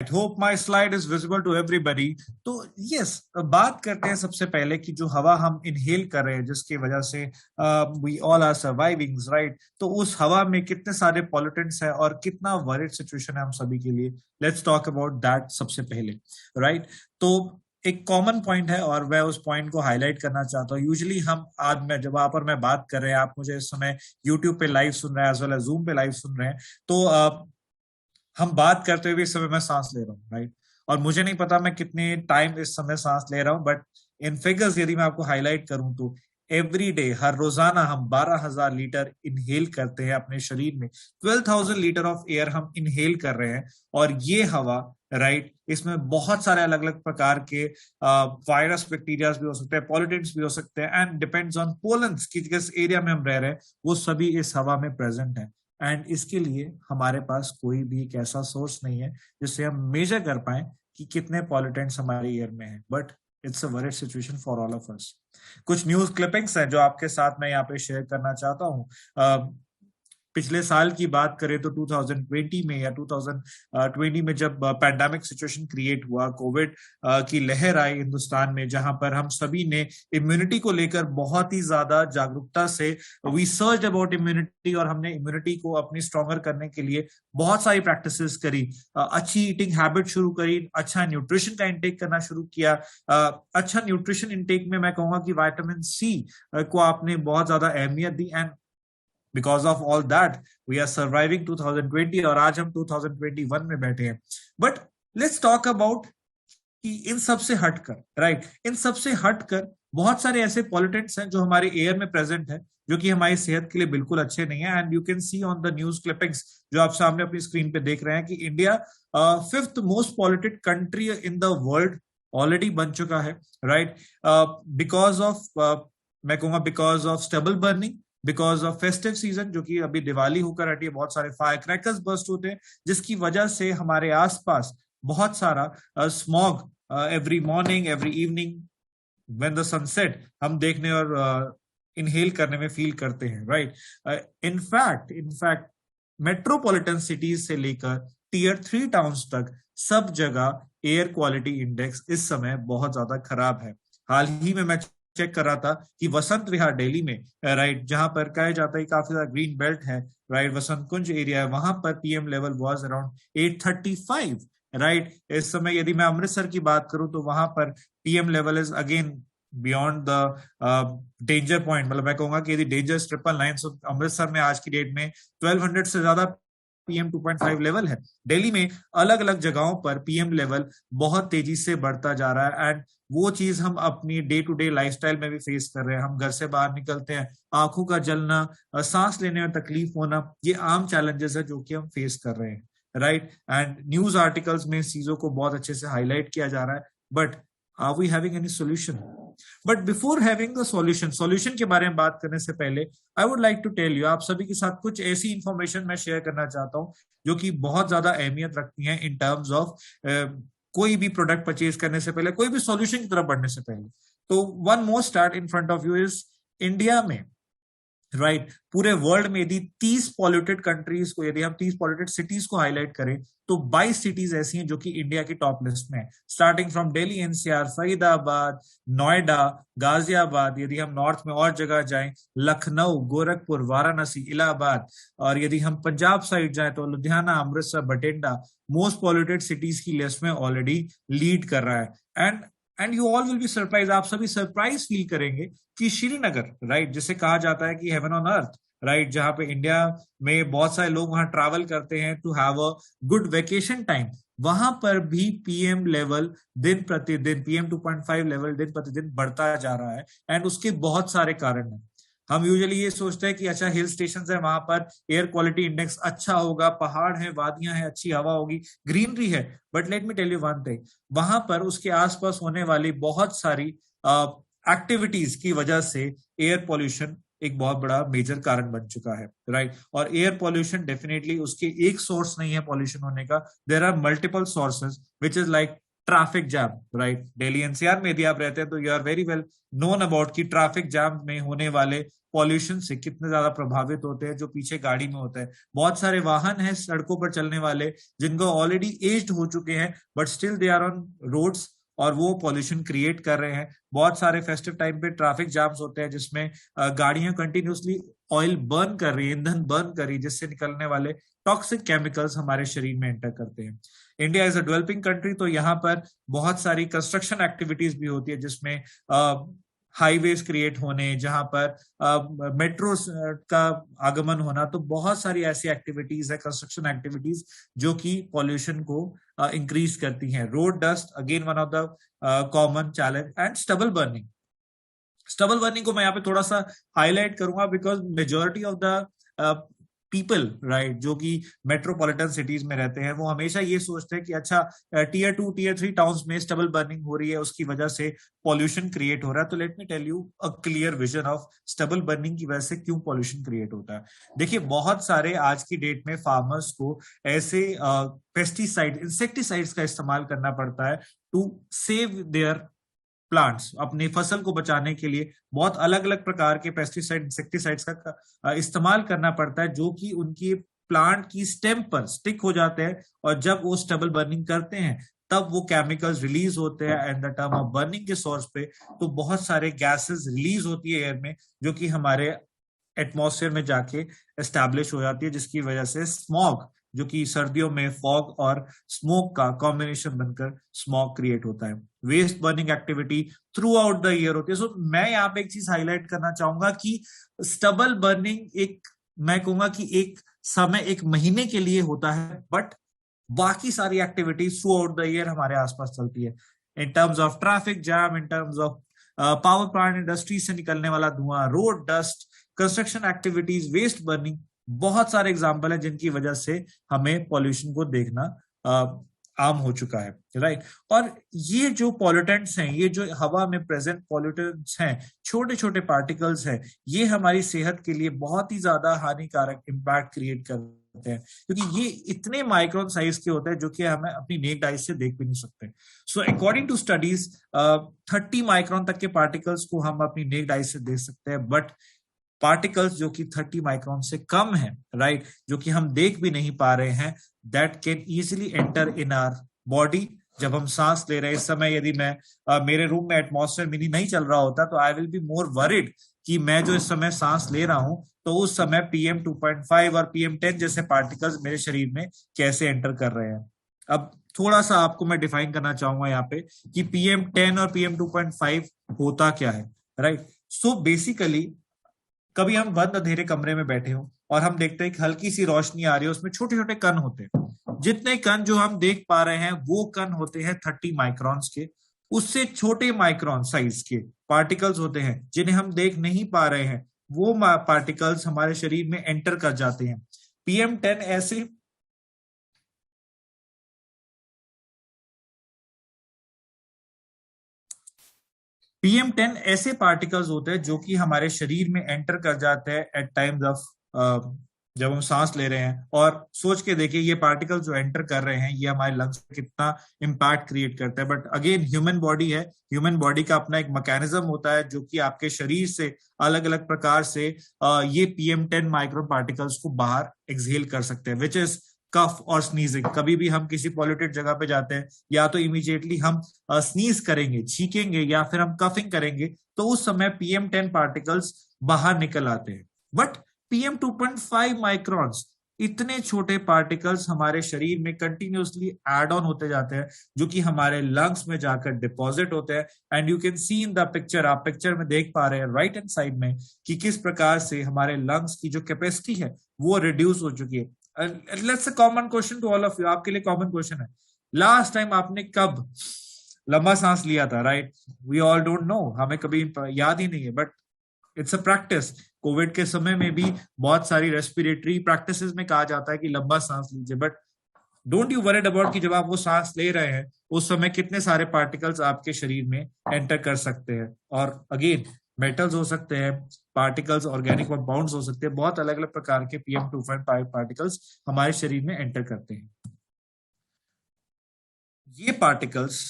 Hope my slide is visible to everybody. तो yes, बात करते हैं सबसे पहले कि जो हवा हम इनहेल कर रहे हैं जिसकी वजह से we all are surviving, right? तो उस हवा में कितने सारे पॉल्यूटेंट्स हैं और कितना वरीड सिचुएशन है हम सभी के लिए। लेट्स टॉक अबाउट दैट सबसे पहले, राइट? तो एक कॉमन पॉइंट है और मैं उस पॉइंट को हाईलाइट करना चाहता हूँ। यूजुअली हम आज मैं जब वहां पर मैं बात कर रहे हैं, आप मुझे इस समय यूट्यूब पे लाइव सुन रहे हैं एज वेल एज जूम पे लाइव सुन रहे हैं, तो हम बात करते हुए इस समय मैं सांस ले रहा हूँ, राइट? और मुझे नहीं पता मैं कितने टाइम इस समय सांस ले रहा हूँ, बट इन फिगर्स यदि मैं आपको हाईलाइट करूं तो एवरी डे, हर रोजाना हम 12,000 लीटर इनहेल करते हैं अपने शरीर में। 12,000 लीटर ऑफ एयर हम इनहेल कर रहे हैं। और ये हवा, राइट, इसमें बहुत सारे अलग अलग प्रकार के वायरस, बैक्टीरिया भी हो सकते हैं, पॉल्यूटेंट्स भी हो सकते हैं, एंड डिपेंड्स ऑन पोलन्स की जिस एरिया में हम रह रहे हैं वो सभी इस हवा में प्रेजेंट है। एंड इसके लिए हमारे पास कोई भी एक ऐसा सोर्स नहीं है जिससे हम मेजर कर पाए कि कितने पॉल्यूटेंट्स हमारे एयर में हैं। But it's a worried situation for all of us. कुछ न्यूज क्लिपिंग्स हैं जो आपके साथ मैं यहाँ पे शेयर करना चाहता हूँ। पिछले साल की बात करें तो 2020 में या 2020 में जब पैंडेमिक सिचुएशन क्रिएट हुआ, कोविड की लहर आई हिंदुस्तान में, जहां पर हम सभी ने इम्यूनिटी को लेकर बहुत ही ज्यादा जागरूकता से वी सर्च अबाउट इम्यूनिटी, और हमने इम्यूनिटी को अपनी स्ट्रॉन्गर करने के लिए बहुत सारी प्रैक्टिसेस करी, अच्छी ईटिंग हैबिट शुरू करी, अच्छा न्यूट्रिशन का इंटेक करना शुरू किया। अच्छा न्यूट्रिशन इंटेक में मैं कहूंगा कि विटामिन सी को आपने बहुत ज्यादा अहमियत दी, and because of all that we are surviving 2020 और आज हम 2021 में बैठे हैं। बट लेट्स टॉक अबाउट कि इन सब से हटकर, राइट, इन सब से हटकर बहुत सारे ऐसे पॉल्यूटेंट्स हैं जो हमारे एयर में प्रेजेंट है जो कि हमारी सेहत के लिए बिल्कुल अच्छे नहीं है। And you can see on the news clippings जो आप सामने अपनी स्क्रीन पे देख रहे हैं कि India fifth most polluted country in the world already बन चुका है, राइट? बिकॉज ऑफ मैं कहूंगा because of stubble burning, because of festive season जो कि अभी दिवाली होकर हटी है, बहुत सारे फायर क्रैकर्स बर्स्ट होते हैं जिसकी वजह से हमारे आसपास बहुत सारा smog every morning every evening when the sunset हम देखने और इनहेल करने में फील करते हैं, राइट? इनफैक्ट मेट्रोपॉलिटन सिटीज से लेकर टीयर 3 टाउन्स तक सब जगह एयर क्वालिटी इंडेक्स इस समय बहुत ज्यादा खराब है। हाल ही में मैं चेक कर रहा था कि वसंत विहार दिल्ली में, राइट, जहां पर कहा जाता है काफी ज्यादा ग्रीन बेल्ट है, राइट, वसंत कुंज एरिया है, वहां पर PM level was around 835, right? इस समय यदि मैं अमृतसर की बात करूं तो वहां पर PM level is again beyond the danger point. मतलब मैं कहूंगा कि यदि डेंजर 999, सो अमृतसर में आज की डेट में 1200 से ज्यादा पीएम 2.5 लेवल है। दिल्ली में अलग अलग जगहों पर पीएम लेवल बहुत तेजी से बढ़ता जा रहा है, एंड वो चीज हम अपनी डे टू डे लाइफस्टाइल में भी फेस कर रहे हैं। हम घर से बाहर निकलते हैं, आंखों का जलना, सांस लेने में तकलीफ होना, ये आम चैलेंजेस है जो कि हम फेस कर रहे हैं, राइट? एंड न्यूज आर्टिकल्स में चीजों को बहुत अच्छे से हाईलाइट किया जा रहा है, but are we having any solution? But before having the solution के बारे में बात करने से पहले I would like to tell you, आप सभी के साथ कुछ ऐसी इंफॉर्मेशन मैं शेयर करना चाहता हूं जो कि बहुत ज्यादा अहमियत रखती है इन टर्म्स ऑफ कोई भी प्रोडक्ट परचेज करने से पहले, कोई भी सॉल्यूशन की तरफ बढ़ने से पहले। तो one more start in front of you is India में, राइट, पूरे वर्ल्ड में यदि 30 पॉल्यूटेड कंट्रीज को, यदि हम 30 पॉल्यूटेड सिटीज को हाईलाइट करें तो 22 सिटीज ऐसी हैं जो कि इंडिया की टॉप लिस्ट में है, starting from Delhi NCR, Faridabad, Noida, Ghaziabad, यदि हम नॉर्थ में और जगह जाएं, लखनऊ, गोरखपुर, वाराणसी, इलाहाबाद, और यदि हम पंजाब साइड जाएं तो Ludhiana, Amritsar, Bathinda most polluted cities की लिस्ट में ऑलरेडी लीड कर रहा है। And you all will be surprise, आप सभी सरप्राइज फील करेंगे कि श्रीनगर, राइट, जिसे कहा जाता है कि हेवन ऑन अर्थ, राइट, जहां पे इंडिया में बहुत सारे लोग वहां ट्रैवल करते हैं to have a good vacation time, वहां पर भी पीएम लेवल दिन प्रतिदिन, पीएम 2.5 लेवल दिन प्रतिदिन बढ़ता जा रहा है। एंड उसके बहुत सारे कारण हैं। हम यूजुअली ये सोचते हैं कि अच्छा हिल स्टेशन है, वहां पर एयर क्वालिटी इंडेक्स अच्छा होगा, पहाड़ है, वादियां हैं, अच्छी हवा होगी, ग्रीनरी है। But let me tell you one thing, वहां पर उसके आसपास होने वाली बहुत सारी एक्टिविटीज की वजह से एयर पॉल्यूशन एक बहुत बड़ा मेजर कारण बन चुका है, राइट? और एयर पॉल्यूशन डेफिनेटली उसके एक सोर्स नहीं है पॉल्यूशन होने का, there are multiple sources which is like traffic jam, right. Delhi NCR में यदि आप रहते हैं तो you are very well known about कि ट्रैफिक जाम में होने वाले पॉल्यूशन से कितने ज्यादा प्रभावित होते हैं जो पीछे गाड़ी में होता है। बहुत सारे वाहन हैं सड़कों पर चलने वाले जिनको ऑलरेडी एज्ड हो चुके हैं, but still they are on roads और वो पॉल्यूशन क्रिएट कर रहे हैं। बहुत सारे फेस्टिव टाइम पे ट्रैफिक जाम्स होते हैं जिसमें गाड़ियां कंटिन्यूसली ऑयल बर्न कर रही है, ईंधन बर्न कर रही है, जिससे निकलने वाले टॉक्सिक केमिकल्स हमारे शरीर में एंटर करते हैं। India is a developing country, तो यहाँ पर बहुत सारी कंस्ट्रक्शन एक्टिविटीज भी होती है जिसमें हाईवेज क्रिएट होने, जहां पर मेट्रो का आगमन होना, तो बहुत सारी ऐसी एक्टिविटीज है, कंस्ट्रक्शन एक्टिविटीज जो कि पॉल्यूशन को इंक्रीज करती हैं। Road dust again one of the common challenge, and stubble burning. Stubble burning को मैं यहाँ पे थोड़ा सा हाईलाइट करूंगा because majority of the people, right, जो कि मेट्रोपॉलिटन सिटीज में रहते हैं, वो हमेशा ये सोचते हैं कि अच्छा टीयर 2 टीयर 3 टाउन्स में स्टबल बर्निंग हो रही है, उसकी वजह से पॉल्यूशन क्रिएट हो रहा है। तो let me tell you a clear vision of stubble burning की वजह से क्यों पॉल्यूशन क्रिएट होता है। देखिए, बहुत सारे आज की डेट में फार्मर्स को ऐसे पेस्टिसाइड, इंसेक्टिसाइड्स का इस्तेमाल करना पड़ता है टू सेव देयर प्लांट्स। अपनी फसल को बचाने के लिए बहुत अलग अलग प्रकार के पेस्टिसाइड, इंसेक्टिसाइड्स का इस्तेमाल करना पड़ता है जो कि उनकी प्लांट की स्टेम पर स्टिक हो जाते हैं, और जब वो स्टबल बर्निंग करते हैं तब वो केमिकल्स रिलीज होते हैं। And the term of burning के सोर्स पे तो बहुत सारे गैसेस रिलीज होती है एयर में, जो कि हमारे एटमॉस्फेयर में जाके एस्टैब्लिश हो जाती है, जिसकी वजह से स्मॉग, जो कि सर्दियों में फॉग और स्मोक का कॉम्बिनेशन बनकर स्मॉग क्रिएट होता है। Waste burning activity throughout the year होती है। सो मैं यहाँ पे एक चीज हाईलाइट करना चाहूंगा कि स्टबल बर्निंग एक, मैं कहूंगा कि एक समय, एक महीने के लिए होता है, बट बाकी सारी activities throughout the year हमारे आसपास चलती है। In terms of traffic jam, in terms of power plant industry से निकलने वाला धुआं, road dust, construction activities, waste burning, बहुत सारे एग्जाम्पल है जिनकी वजह से हमें पॉल्यूशन को देखना आम हो चुका है, राइट। और ये जो पॉल्यूटेंट्स हैं, ये जो हवा में प्रेजेंट पॉल्यूटेंट्स हैं, छोटे छोटे पार्टिकल्स हैं, ये हमारी सेहत के लिए बहुत ही ज्यादा हानिकारक इम्पैक्ट क्रिएट करते हैं, क्योंकि ये इतने माइक्रोन साइज के होते हैं जो कि हमें अपनी नेक्ड आई से देख भी नहीं सकते। So according to studies 30 micron तक के पार्टिकल्स को हम अपनी नेक्ड आई से देख सकते हैं, बट पार्टिकल्स जो कि 30 माइक्रोन से कम है, राइट, जो कि हम देख भी नहीं पा रहे हैं, that can easily enter in our body. जब हम सांस ले रहे हैं, इस समय यदि मैं मेरे रूम में एटमॉस्फेयर मिनी नहीं चल रहा होता तो I will be more worried कि मैं जो इस समय सांस ले रहा हूं, तो उस समय PM 2.5 और PM 10 जैसे पार्टिकल्स मेरे शरीर में कैसे एंटर कर रहे हैं। अब थोड़ा सा आपको मैं डिफाइन करना चाहूंगा यहाँ पे कि PM 10 और PM 2.5 होता क्या है, राइट। सो बेसिकली कभी हम बंद अंधेरे कमरे में बैठे हो और हम देखते हैं कि हल्की सी रोशनी आ रही है, उसमें छोटे छोटे कण होते हैं। जितने कण जो हम देख पा रहे हैं वो कण होते हैं 30 माइक्रॉन्स के। उससे छोटे माइक्रोन साइज के पार्टिकल्स होते हैं जिन्हें हम देख नहीं पा रहे हैं, वो पार्टिकल्स हमारे शरीर में एंटर कर जाते हैं। PM 10 ऐसे PM 10 ऐसे पार्टिकल्स होते हैं जो कि हमारे शरीर में एंटर कर जाते हैं एट टाइम्स ऑफ जब हम सांस ले रहे हैं। और सोच के देखिए, ये पार्टिकल्स जो एंटर कर रहे हैं ये हमारे लंग्स पे कितना इम्पैक्ट क्रिएट करता है। बट अगेन ह्यूमन बॉडी है, ह्यूमन बॉडी का अपना एक मैकेनिज्म होता है जो कि आपके शरीर से अलग अलग प्रकार से ये PM 10 माइक्रो पार्टिकल्स को बाहर एक्सहेल कर सकते हैं, विच इज कफ और स्नीजिंग। कभी भी हम किसी पॉल्यूटेड जगह पे जाते हैं, या तो इमीडिएटली हम स्नीज करेंगे, छींकेंगे, या फिर हम कफिंग करेंगे, तो उस समय PM 10 पार्टिकल्स बाहर निकल आते हैं। बट PM 2.5 माइक्रॉन्स, इतने छोटे पार्टिकल्स हमारे शरीर में कंटिन्यूसली एड ऑन होते जाते हैं, जो कि हमारे लंग्स में जाकर डिपॉजिट होते हैं। And you can see in the picture, आप पिक्चर में देख पा रहे हैं राइट हैंड साइड में कि किस प्रकार से हमारे लंग्स की जो कैपेसिटी है वो रिड्यूस हो चुकी है। Let's a common question to all of you, आपके लिए कॉमन क्वेश्चन है, लास्ट टाइम आपने कब लंबा सांस लिया था, right. We all don't know, हमें कभी याद ही नहीं है, but it's a practice. Covid के समय में भी बहुत सारी रेस्पिरेटरी प्रैक्टिसेस में कहा जाता है कि लंबा सांस लीजिए, but don't you worried about कि जब आप वो सांस ले रहे हैं उस समय कितने सारे पार्टिकल्स आपके शरीर में एंटर कर सकते हैं। और अगेन मेटल्स हो सकते हैं, पार्टिकल्स, ऑर्गेनिक कंपाउंड्स हो सकते हैं, बहुत अलग अलग प्रकार के PM 2.5 पार्टिकल्स हमारे शरीर में एंटर करते हैं। ये पार्टिकल्स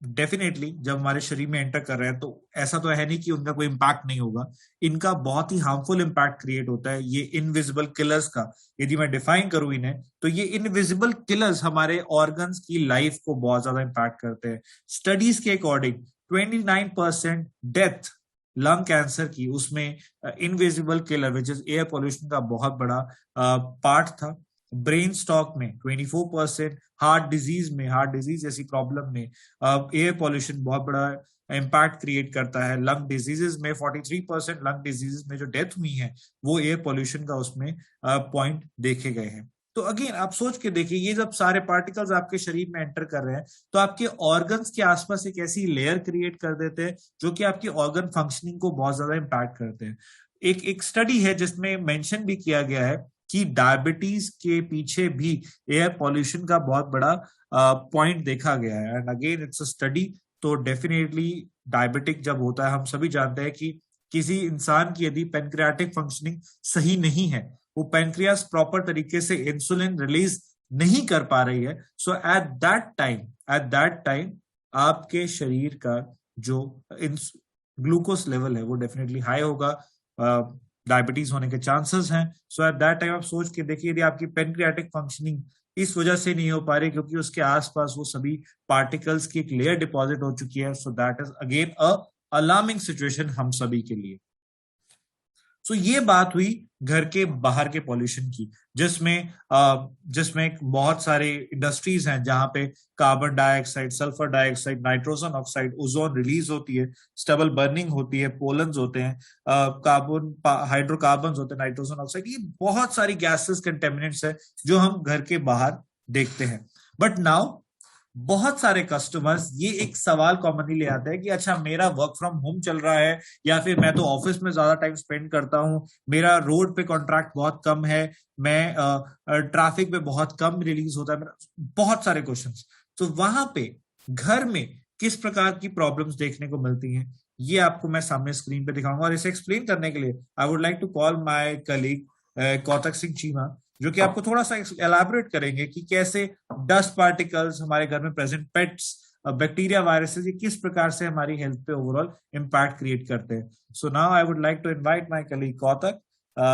डेफिनेटली जब हमारे शरीर में एंटर कर रहे हैं तो ऐसा तो है नहीं कि उनका कोई इम्पैक्ट नहीं होगा। इनका बहुत ही हार्मफुल इम्पैक्ट क्रिएट होता है ये इनविजिबल किलर्स का। यदि मैं डिफाइन करूं इन्हें, तो ये इनविजिबल किलर्स हमारे ऑर्गन्स की लाइफ को बहुत ज्यादा इम्पैक्ट करते हैं। स्टडीज के अकॉर्डिंग 29% डेथ लंग कैंसर की, उसमें invisible killer which is air pollution का बहुत बड़ा पार्ट था। ब्रेन स्टॉक में 24%, हार्ट डिजीज में, हार्ट डिजीज जैसी प्रॉब्लम में एयर पॉल्यूशन बहुत बड़ा इम्पैक्ट क्रिएट करता है। लंग डिजीजेस में 43% लंग डिजीजेस में जो डेथ हुई है वो एयर पॉल्यूशन का उसमें पॉइंट देखे गए हैं। तो अगेन आप सोच के देखिए, ये जब सारे पार्टिकल्स आपके शरीर में एंटर कर रहे हैं तो आपके ऑर्गन्स के आसपास एक ऐसी लेयर क्रिएट कर देते हैं जो कि आपकी ऑर्गन फंक्शनिंग को बहुत ज्यादा इम्पैक्ट करते हैं। एक स्टडी है जिसमें मेंशन भी किया गया है कि डायबिटीज के पीछे भी एयर पॉल्यूशन का बहुत बड़ा पॉइंट देखा गया है। And again it's a study. तो डेफिनेटली डायबिटिक जब होता है, हम सभी जानते हैं कि किसी इंसान की यदि पेनक्रियाटिक फंक्शनिंग सही नहीं है, वो पेनक्रियास प्रॉपर तरीके से इंसुलिन रिलीज नहीं कर पा रही है, सो एट दैट टाइम आपके शरीर का जो ग्लूकोज लेवल है वो डेफिनेटली हाई होगा, डायबिटीज होने के चांसेस हैं। सो एट दैट टाइम आप सोच के देखिए, यदि आपकी पेनक्रियाटिक फंक्शनिंग इस वजह से नहीं हो पा रही क्योंकि उसके आसपास वो सभी पार्टिकल्स की एक लेयर डिपॉजिट हो चुकी है, so that is again a alarming situation हम सभी के लिए। सो ये बात हुई घर के बाहर के पॉल्यूशन की, जिसमें बहुत सारे इंडस्ट्रीज हैं जहां पे carbon dioxide, sulphur dioxide, nitrogen oxide, ozone release होती है, स्टबल बर्निंग होती है, पोलन्स होते हैं, कार्बन हाइड्रोकार्बन होते हैं, नाइट्रोजन ऑक्साइड, ये बहुत सारी गैसेस कंटेमिनेंट्स है जो हम घर के बाहर देखते हैं। बट नाउ बहुत सारे कस्टमर्स ये एक सवाल कॉमनली ले आते हैं कि अच्छा, मेरा वर्क फ्रॉम होम चल रहा है या फिर मैं तो ऑफिस में ज्यादा टाइम स्पेंड करता हूँ, मेरा रोड पे कॉन्ट्रैक्ट बहुत कम है, मैं ट्रैफिक में बहुत कम रिलीज होता है मेरा, बहुत सारे क्वेश्चंस। तो वहां पे घर में किस प्रकार की प्रॉब्लम्स देखने को मिलती हैं, ये आपको मैं सामने स्क्रीन पे दिखाऊंगा। और इसे एक्सप्लेन करने के लिए I would like to call my colleague Kautak Singh Cheema, जो कि आपको थोड़ा सा एलाबोरेट करेंगे कि कैसे डस्ट पार्टिकल्स, हमारे घर में प्रेजेंट पेट्स, बैक्टीरिया, वायरसेस, ये किस प्रकार से हमारी हेल्थ पे ओवरऑल इम्पैक्ट क्रिएट करते हैं। So now I would like to invite my colleague Kautak.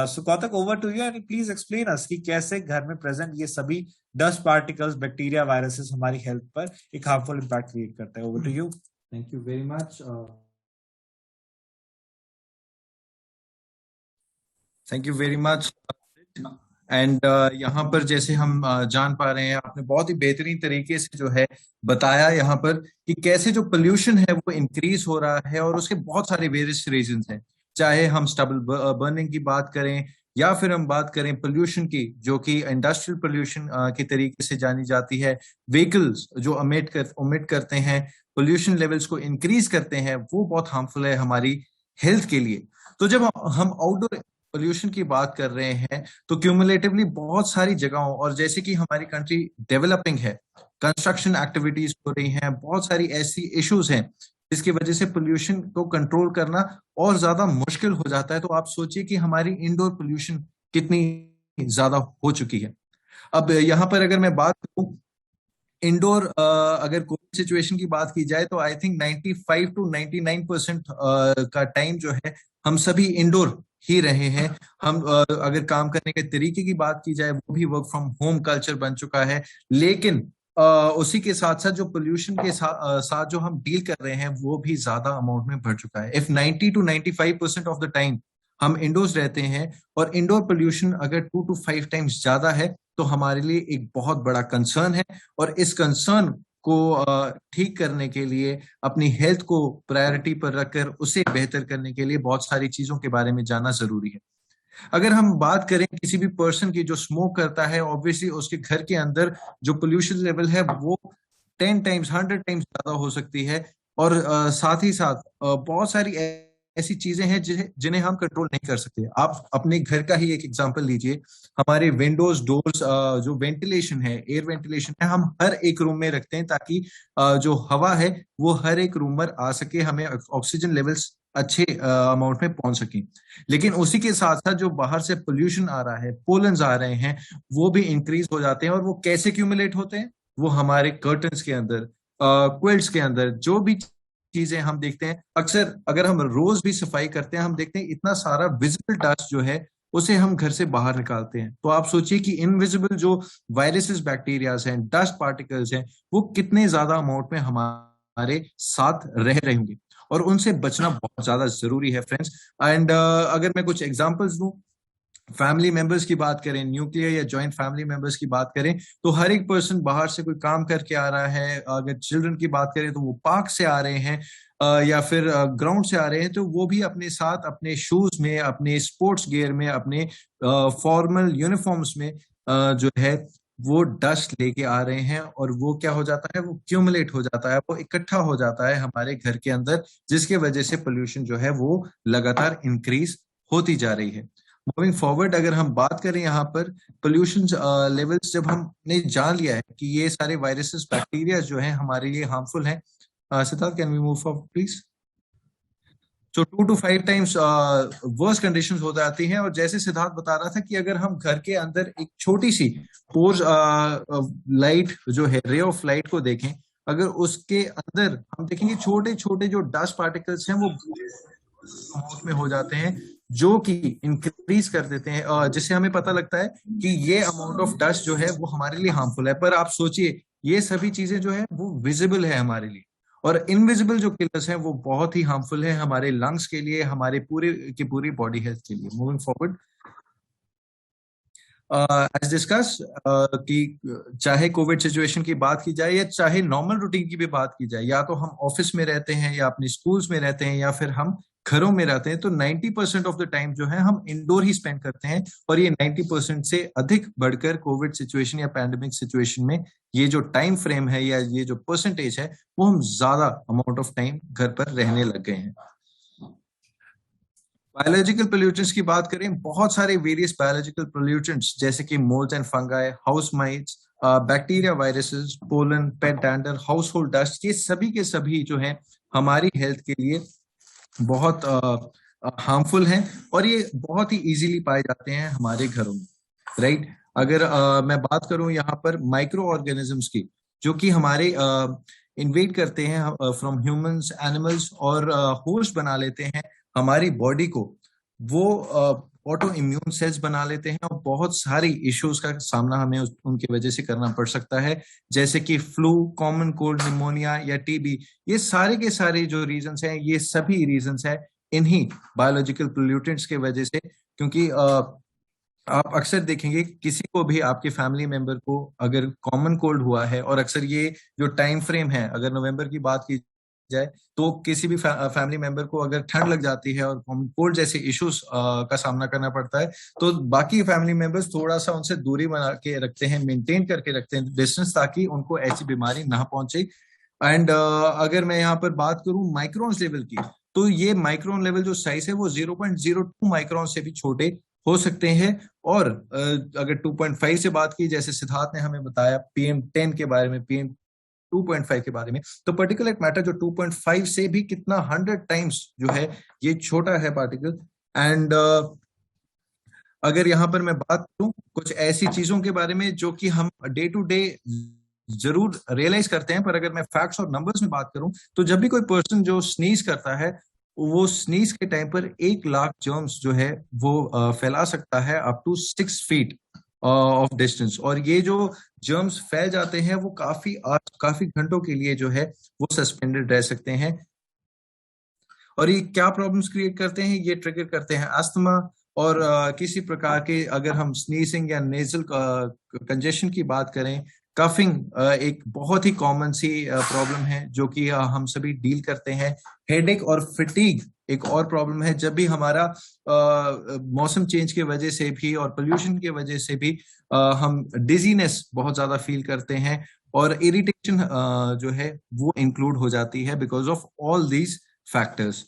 So Kautak, over to you and please explain us कि कैसे घर में प्रेजेंट ये सभी डस्ट पार्टिकल्स, बैक्टीरिया, वायरसेस हमारी हेल्थ पर एक हार्मफुल इम्पैक्ट क्रिएट करते हैं। Over to you. Thank you very much. Thank you very much. And यहाँ पर जैसे हम जान पा रहे हैं, आपने बहुत ही बेहतरीन तरीके से जो है बताया यहाँ पर कि कैसे जो पोल्यूशन है वो इंक्रीज हो रहा है और उसके बहुत सारे वेरियस रीजन हैं। चाहे हम स्टबल बर्निंग की बात करें या फिर हम बात करें पोल्यूशन की, जो कि इंडस्ट्रियल पोल्यूशन के तरीके से जानी जाती है, व्हीकल्स जो ओमिट करते हैं, पोल्यूशन लेवल्स को इंक्रीज करते हैं, वो बहुत हार्मफुल है हमारी हेल्थ के लिए। तो जब हम आउटडोर पोल्यूशन की बात कर रहे हैं तो क्यूमुलेटिवली बहुत सारी जगहों, और जैसे कि हमारी कंट्री डेवलपिंग है, कंस्ट्रक्शन एक्टिविटीज हो रही हैं, बहुत सारी ऐसी इश्यूज हैं जिसकी वजह से पोल्यूशन को कंट्रोल करना और ज्यादा मुश्किल हो जाता है। तो आप सोचिए कि हमारी इंडोर पोल्यूशन कितनी ज्यादा हो चुकी है। अब यहाँ पर अगर मैं बात करूं इंडोर, अगर कोविड सिचुएशन की बात की जाए तो आई थिंक 95 टू 99% का टाइम जो है हम सभी इंडोर ही रहे हैं। हम अगर काम करने के तरीके की बात की जाए वो भी वर्क फ्रॉम होम कल्चर बन चुका है। लेकिन उसी के साथ साथ जो पोल्यूशन के साथ जो हम डील कर रहे हैं वो भी ज्यादा अमाउंट में बढ़ चुका है। If 90 to 95% of the time हम इंडोर्स रहते हैं और इंडोर पोल्यूशन अगर 2 to 5 टाइम्स ज्यादा है तो हमारे लिए एक बहुत बड़ा कंसर्न है। और इस कंसर्न को ठीक करने के लिए, अपनी हेल्थ को प्रायोरिटी पर रखकर उसे बेहतर करने के लिए बहुत सारी चीजों के बारे में जानना जरूरी है। अगर हम बात करें किसी भी पर्सन की जो स्मोक करता है, ऑब्वियसली उसके घर के अंदर जो पोल्यूशन लेवल है वो 10 टाइम्स 100 टाइम्स ज्यादा हो सकती है। और साथ ही साथ बहुत सारी ऐसी चीजें हैं जिन्हें हम कंट्रोल नहीं कर सकते। आप अपने घर का ही एक एग्जांपल लीजिए। हमारे विंडोज डोर्स, जो वेंटिलेशन है, एयर वेंटिलेशन है, हम हर एक रूम में रखते हैं ताकि जो हवा है वो हर एक रूम में आ सके, हमें ऑक्सीजन लेवल्स अच्छे अमाउंट में पहुंच सके। लेकिन उसी के साथ साथ जो बाहर से पोल्यूशन आ रहा है, पोलन्स आ रहे हैं, वो भी इंक्रीज हो जाते हैं। और वो कैसे क्यूमुलेट होते हैं? वो हमारे कर्टन्स के अंदर, क्विल्ट्स के अंदर जो भी चीजें हम देखते हैं, अक्सर अगर हम रोज भी सफाई करते हैं हम देखते हैं इतना सारा विजिबल डस्ट जो है उसे हम घर से बाहर निकालते हैं। तो आप सोचिए कि इनविजिबल जो वायरसेस बैक्टीरियाज हैं, डस्ट पार्टिकल्स हैं, वो कितने ज्यादा अमाउंट में हमारे साथ रह रहे होंगे, और उनसे बचना बहुत ज्यादा जरूरी है फ्रेंड्स। एंड अगर मैं कुछ एग्जांपल्स दूं, फैमिली मेंबर्स की बात करें, न्यूक्लियर या जॉइंट फैमिली मेंबर्स की बात करें, तो हर एक पर्सन बाहर से कोई काम करके आ रहा है। अगर चिल्ड्रन की बात करें तो वो पार्क से आ रहे हैं या फिर ग्राउंड से आ रहे हैं, तो वो भी अपने साथ अपने शूज में, अपने स्पोर्ट्स गियर में, अपने फॉर्मल यूनिफॉर्म्स में जो है वो डस्ट लेके आ रहे हैं, और वो क्या हो जाता है, वो क्यूमुलेट हो जाता है, वो इकट्ठा हो जाता है हमारे घर के अंदर, जिसके वजह से पोल्यूशन जो है वो लगातार इंक्रीज होती जा रही है। मूविंग फॉरवर्ड, अगर हम बात करें यहाँ पर पोल्यूशन लेवल्स, जब हमने जान लिया है कि ये सारे वायरसेस बैक्टीरिया जो हैं हमारे लिए हार्मफुल हैं, Siddharth can we move forward please. तो 2 to 5 टाइम्स वर्स कंडीशंस हो जाती हैं। और जैसे सिद्धार्थ बता रहा था कि अगर हम घर के अंदर एक छोटी सी पोर्स लाइट जो है, रे ऑफ लाइट को देखें, अगर उसके अंदर हम देखेंगे छोटे छोटे जो डस्ट पार्टिकल्स हैं वो अमाउंट में हो जाते हैं, जो कि इंक्रीज कर देते हैं, जिससे हमें पता लगता है कि ये अमाउंट ऑफ डस्ट जो है वो हमारे लिए हार्मफुल है। पर आप सोचिए, ये सभी चीजें जो है वो विजिबल है हमारे लिए, और इनविजिबल जो किलर्स हैं वो बहुत ही हार्मफुल है हमारे लंग्स के लिए, हमारे पूरे की पूरी बॉडी हेल्थ के लिए। मूविंग फॉरवर्ड, एज डिस्कस कि चाहे कोविड सिचुएशन की बात की जाए या चाहे नॉर्मल रूटीन की भी बात की जाए, या तो हम ऑफिस में रहते हैं या अपने स्कूल्स में रहते हैं या फिर हम घरों में रहते हैं, तो 90% ऑफ द टाइम जो है हम इंडोर ही स्पेंड करते हैं। और ये 90% से अधिक बढ़कर कोविड सिचुएशन या पैंडेमिक सिचुएशन में ये जो टाइम फ्रेम है या ये जो परसेंटेज है, वो हम ज्यादा अमाउंट ऑफ टाइम घर पर रहने लग गए हैं। बायोलॉजिकल पोल्यूटेंट्स की बात करें, बहुत सारे वेरियस बायोलॉजिकल पोल्यूटेंट्स जैसे कि mould and fungi, house mites, bacteria, viruses, pollen, pet dander, house hold dust, ये सभी के सभी जो है हमारी हेल्थ के लिए बहुत हार्मफुल हैं, और ये बहुत ही इजीली पाए जाते हैं हमारे घरों में, राइट। अगर मैं बात करूं यहाँ पर माइक्रो ऑर्गेनिजम्स की, जो कि हमारे इन्वेड करते हैं फ्रॉम ह्यूमंस, एनिमल्स, और होस्ट बना लेते हैं हमारी बॉडी को, वो ऑटो इम्यून सेल्स बना लेते हैं, और बहुत सारी इश्यूज का सामना हमें उनकी वजह से करना पड़ सकता है, जैसे कि फ्लू, कॉमन कोल्ड, निमोनिया या टीबी। ये सारे के सारे जो रीजंस हैं, ये सभी रीजंस हैं इन्हीं बायोलॉजिकल पोल्यूटेंट्स के वजह से। क्योंकि आप अक्सर देखेंगे किसी को भी, आपके फैमिली मेंबर को अगर कॉमन कोल्ड हुआ है, और अक्सर ये जो टाइम फ्रेम है, अगर नवंबर की बात की जाए, तो किसी भी फैमिली मेंबर को अगर ठंड लग जाती है और कॉमन कोल्ड जैसे इश्यूज का सामना करना पड़ता है, तो बाकी फैमिली मेंबर्स थोड़ा सा उनसे दूरी बना के रखते हैं, मेंटेन करके रखते हैं डिस्टेंस, ताकि उनको ऐसी बीमारी ना पहुंचे। एंड अगर मैं यहाँ पर बात करूं माइक्रोन्स लेवल की, तो ये माइक्रोन लेवल जो साइज है वो 0.02 माइक्रोन से भी छोटे हो सकते हैं। और अगर 2.5 से बात की, जैसे सिद्धार्थ ने हमें बताया PM10 के बारे में, PM2.5 के बारे में, तो पर्टिकुलेट मैटर जो 2.5 से भी कितना 100 टाइम्स जो है ये छोटा है पार्टिकल। एंड अगर यहाँ पर मैं बात करूं कुछ ऐसी चीजों के बारे में जो कि हम डे टू डे जरूर रियलाइज करते हैं, पर अगर मैं फैक्ट्स और नंबर्स में बात करूं, तो जब भी कोई पर्सन जो स्नीज करता है, वो स्नीज के टाइम पर 1 लाख जर्म्स जो है वो फैला सकता है up to 6 feet of distance. और ये जो जर्म्स फैल जाते हैं वो काफी घंटों के लिए जो है वो सस्पेंडेड रह सकते हैं। और ये क्या प्रॉब्लम्स क्रिएट करते हैं, ये ट्रिगर करते हैं अस्थमा, और किसी प्रकार के, अगर हम स्नीजिंग या नेजल कंजेशन की बात करें, कफिंग एक बहुत ही कॉमन सी प्रॉब्लम है जो कि हम सभी डील करते हैं। हेडेक और फिटीग एक और प्रॉब्लम है, जब भी हमारा मौसम चेंज की वजह से भी और पोल्यूशन की वजह से भी हम डिजीनेस बहुत ज्यादा फील करते हैं, और इरिटेशन जो है वो इंक्लूड हो जाती है because of all these factors.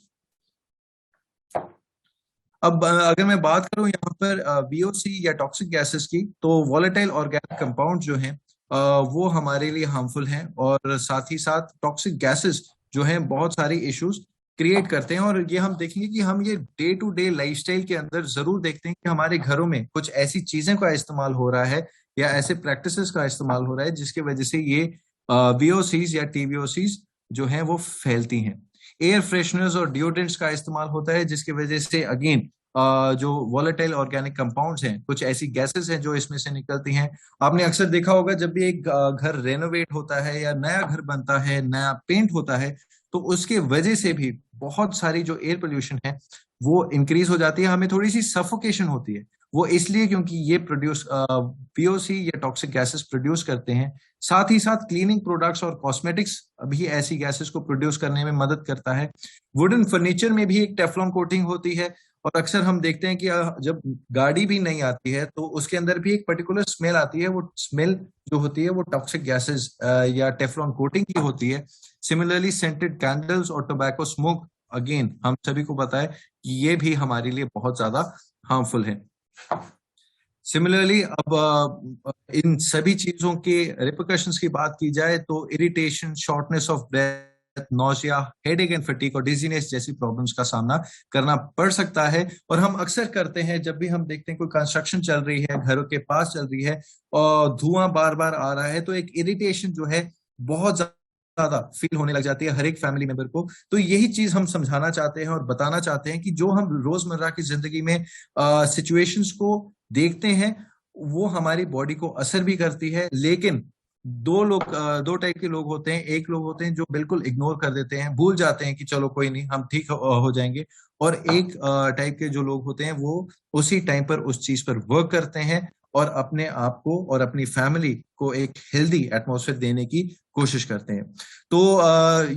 अब अगर मैं बात करूं यहाँ पर VOC या टॉक्सिक गैसेस की, तो वॉलेटाइल ऑर्गेनिक कंपाउंड जो हैं वो हमारे लिए हार्मफुल हैं, और साथ ही साथ टॉक्सिक गैसेस जो हैं बहुत सारी इश्यूज क्रिएट करते हैं। और ये हम देखेंगे कि हम ये डे टू डे लाइफस्टाइल के अंदर जरूर देखते हैं कि हमारे घरों में कुछ ऐसी चीजें का इस्तेमाल हो रहा है या ऐसे प्रैक्टिसेस का इस्तेमाल हो रहा है जिसकी वजह से ये वीओसीज या टीवीओसीज जो हैं वो फैलती हैं। एयर फ्रेशनर्स और डिओड्रेंट्स का इस्तेमाल होता है, जिसकी वजह से अगेन जो वॉलेटाइल ऑर्गेनिक कंपाउंड्स हैं, कुछ ऐसी गैसेस हैं जो इसमें से निकलती हैं। आपने अक्सर देखा होगा जब भी एक घर रेनोवेट होता है या नया घर बनता है, नया पेंट होता है, तो उसके वजह से भी बहुत सारी जो एयर पोल्यूशन है वो इंक्रीज हो जाती है, हमें थोड़ी सी सफोकेशन होती है। वो इसलिए क्योंकि ये प्रोड्यूस पीओसी या टॉक्सिक गैसेस प्रोड्यूस करते हैं। साथ ही साथ क्लीनिंग प्रोडक्ट्स और कॉस्मेटिक्स भी ऐसी गैसेस को प्रोड्यूस करने में मदद करता है। वुडन फर्नीचर में भी एक टेफ्लॉन कोटिंग होती है, और अक्सर हम देखते हैं कि जब गाड़ी भी नहीं आती है तो उसके अंदर भी एक पर्टिकुलर स्मेल आती है। वो स्मेल जो होती है वो टॉक्सिक गैसेस या टेफ्लॉन कोटिंग की होती है। सिमिलरली सेंटेड कैंडल्स और टोबैको स्मोक, अगेन हम सभी को पता है कि ये भी हमारे लिए बहुत ज्यादा हार्मफुल है। सिमिलरली अब इन सभी चीजों के रिपरकशंस की बात की जाए तो irritation, shortness of breath, nausea, headache and fatigue और डिजीनेस जैसी प्रॉब्लम्स का सामना करना पड़ सकता है। और हम अक्सर करते हैं जब भी हम देखते हैं कोई कंस्ट्रक्शन चल रही है, घरों के पास चल रही है और धुआं बार बार आ रहा है, तो एक इरिटेशन जो है बहुत ज्यादा फील होने लग जाती है हर एक फैमिली मेंबर को। तो यही चीज हम समझाना चाहते हैं और बताना चाहते हैं कि जो हम रोजमर्रा की जिंदगी में सिचुएशंस को देखते हैं वो हमारी बॉडी को असर भी करती है। लेकिन दो टाइप के लोग होते हैं। एक लोग होते हैं जो बिल्कुल इग्नोर कर देते हैं, भूल जाते हैं कि चलो कोई नहीं, हम ठीक हो जाएंगे। और एक टाइप के जो लोग होते हैं वो उसी टाइम पर उस चीज पर वर्क करते हैं और अपने आप को और अपनी फैमिली को एक हेल्दी एटमॉस्फेयर देने की कोशिश करते हैं। तो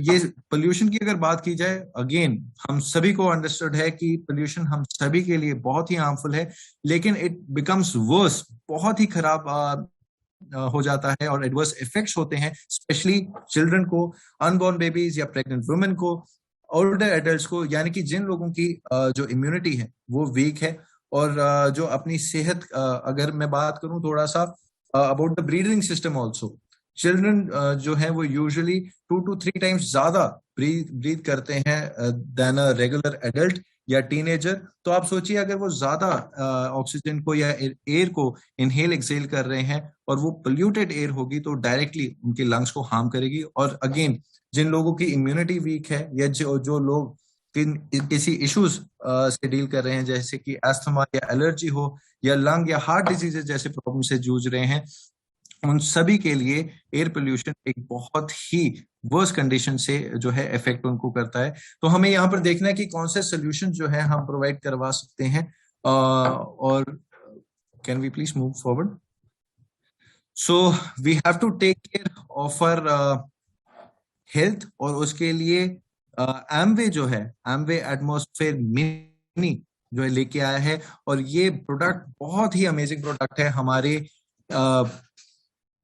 ये पोल्यूशन की अगर बात की जाए, अगेन हम सभी को अंडरस्टूड है कि पोल्यूशन हम सभी के लिए बहुत ही हार्मफुल है, लेकिन इट बिकम्स वर्स, बहुत ही खराब हो जाता है और एडवर्स इफेक्ट्स होते हैं, स्पेशली चिल्ड्रन को, अनबॉर्न बेबीज या प्रेग्नेंट वुमेन को, ओल्डर एडल्ट्स को, यानी कि जिन लोगों की जो इम्यूनिटी है वो वीक है और जो अपनी सेहत, अगर मैं बात करूं थोड़ा सा about the breathing system also, children जो है वो यूजुअली 2 to 3 टाइम्स ज्यादा ब्रीथ करते हैं देन अ रेगुलर एडल्ट या टीनेजर। तो आप सोचिए अगर वो ज्यादा ऑक्सीजन को या एयर को इनहेल एक्सेल कर रहे हैं और वो पोल्यूटेड एयर होगी तो डायरेक्टली उनके लंग्स को हार्म करेगी। और अगेन जिन लोगों की इम्यूनिटी वीक है या जो लोग किसी इश्यूज से डील कर रहे हैं, जैसे कि अस्थमा या एलर्जी हो या लंग या हार्ट डिजीजेज जैसे प्रॉब्लम से जूझ रहे हैं, उन सभी के लिए एयर पोल्यूशन एक बहुत ही वर्स कंडीशन से जो है इफेक्ट उनको करता है। तो हमें यहाँ पर देखना है कि कौन से सोल्यूशन जो है हम प्रोवाइड करवा सकते हैं। और can we please move forward. So we have to take care of our health, और उसके लिए एमवे जो है, एमवे एटमॉस्फेयर मिनी जो है लेके आया है। और ये प्रोडक्ट बहुत ही अमेजिंग प्रोडक्ट है हमारे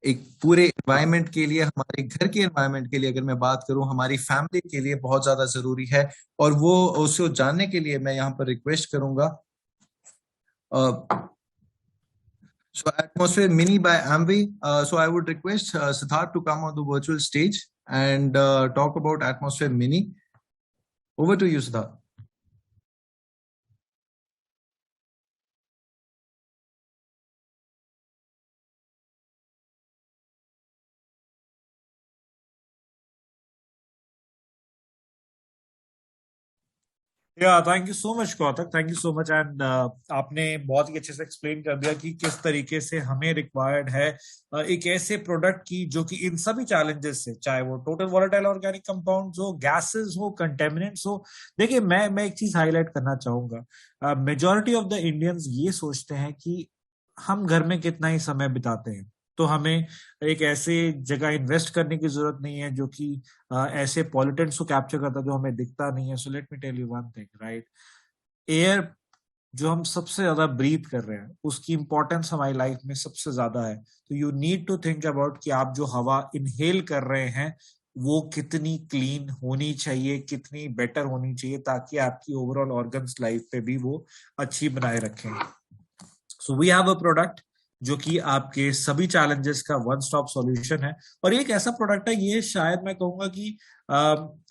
एक पूरे एनवायरनमेंट के लिए, हमारे घर के एनवायरनमेंट के लिए, अगर मैं बात करूं हमारी फैमिली के लिए बहुत ज्यादा जरूरी है। और वो उसको जानने के लिए मैं यहाँ पर रिक्वेस्ट करूंगा, so atmosphere mini by Amway, so I would request Siddharth to come on the virtual stage and talk about atmosphere mini. Over to you, Siddharth. या thank you so much Kautak, thank you so much. And आपने बहुत ही अच्छे से explain कर दिया कि किस तरीके से हमें रिक्वायर्ड है एक ऐसे प्रोडक्ट की जो कि इन सभी चैलेंजेस से, चाहे वो टोटल वोलेटाइल ऑर्गेनिक कंपाउंड्स हो, गैसेस हो, कंटेमिनेंट्स हो। देखिए मैं एक चीज हाईलाइट करना चाहूंगा। मेजॉरिटी ऑफ द इंडियंस ये सोचते हैं कि हम घर में कितना ही समय बिताते हैं, तो हमें एक ऐसे जगह इन्वेस्ट करने की जरूरत नहीं है जो कि ऐसे पॉल्यूटेंट्स को कैप्चर करता है जो हमें दिखता नहीं है। So let me tell you one thing, right? Air जो हम सबसे ज्यादा ब्रीथ कर रहे हैं उसकी इंपॉर्टेंस हमारी लाइफ में सबसे ज्यादा है। तो you need to think about कि आप जो हवा इनहेल कर रहे हैं वो कितनी क्लीन होनी चाहिए, कितनी बेटर होनी चाहिए, ताकि आपकी ओवरऑल ऑर्गन्स लाइफ पे भी वो अच्छी बनाए रखें। So we have a product जो कि आपके सभी चैलेंजेस का वन स्टॉप सॉल्यूशन है। और एक ऐसा प्रोडक्ट है, ये शायद मैं कहूंगा कि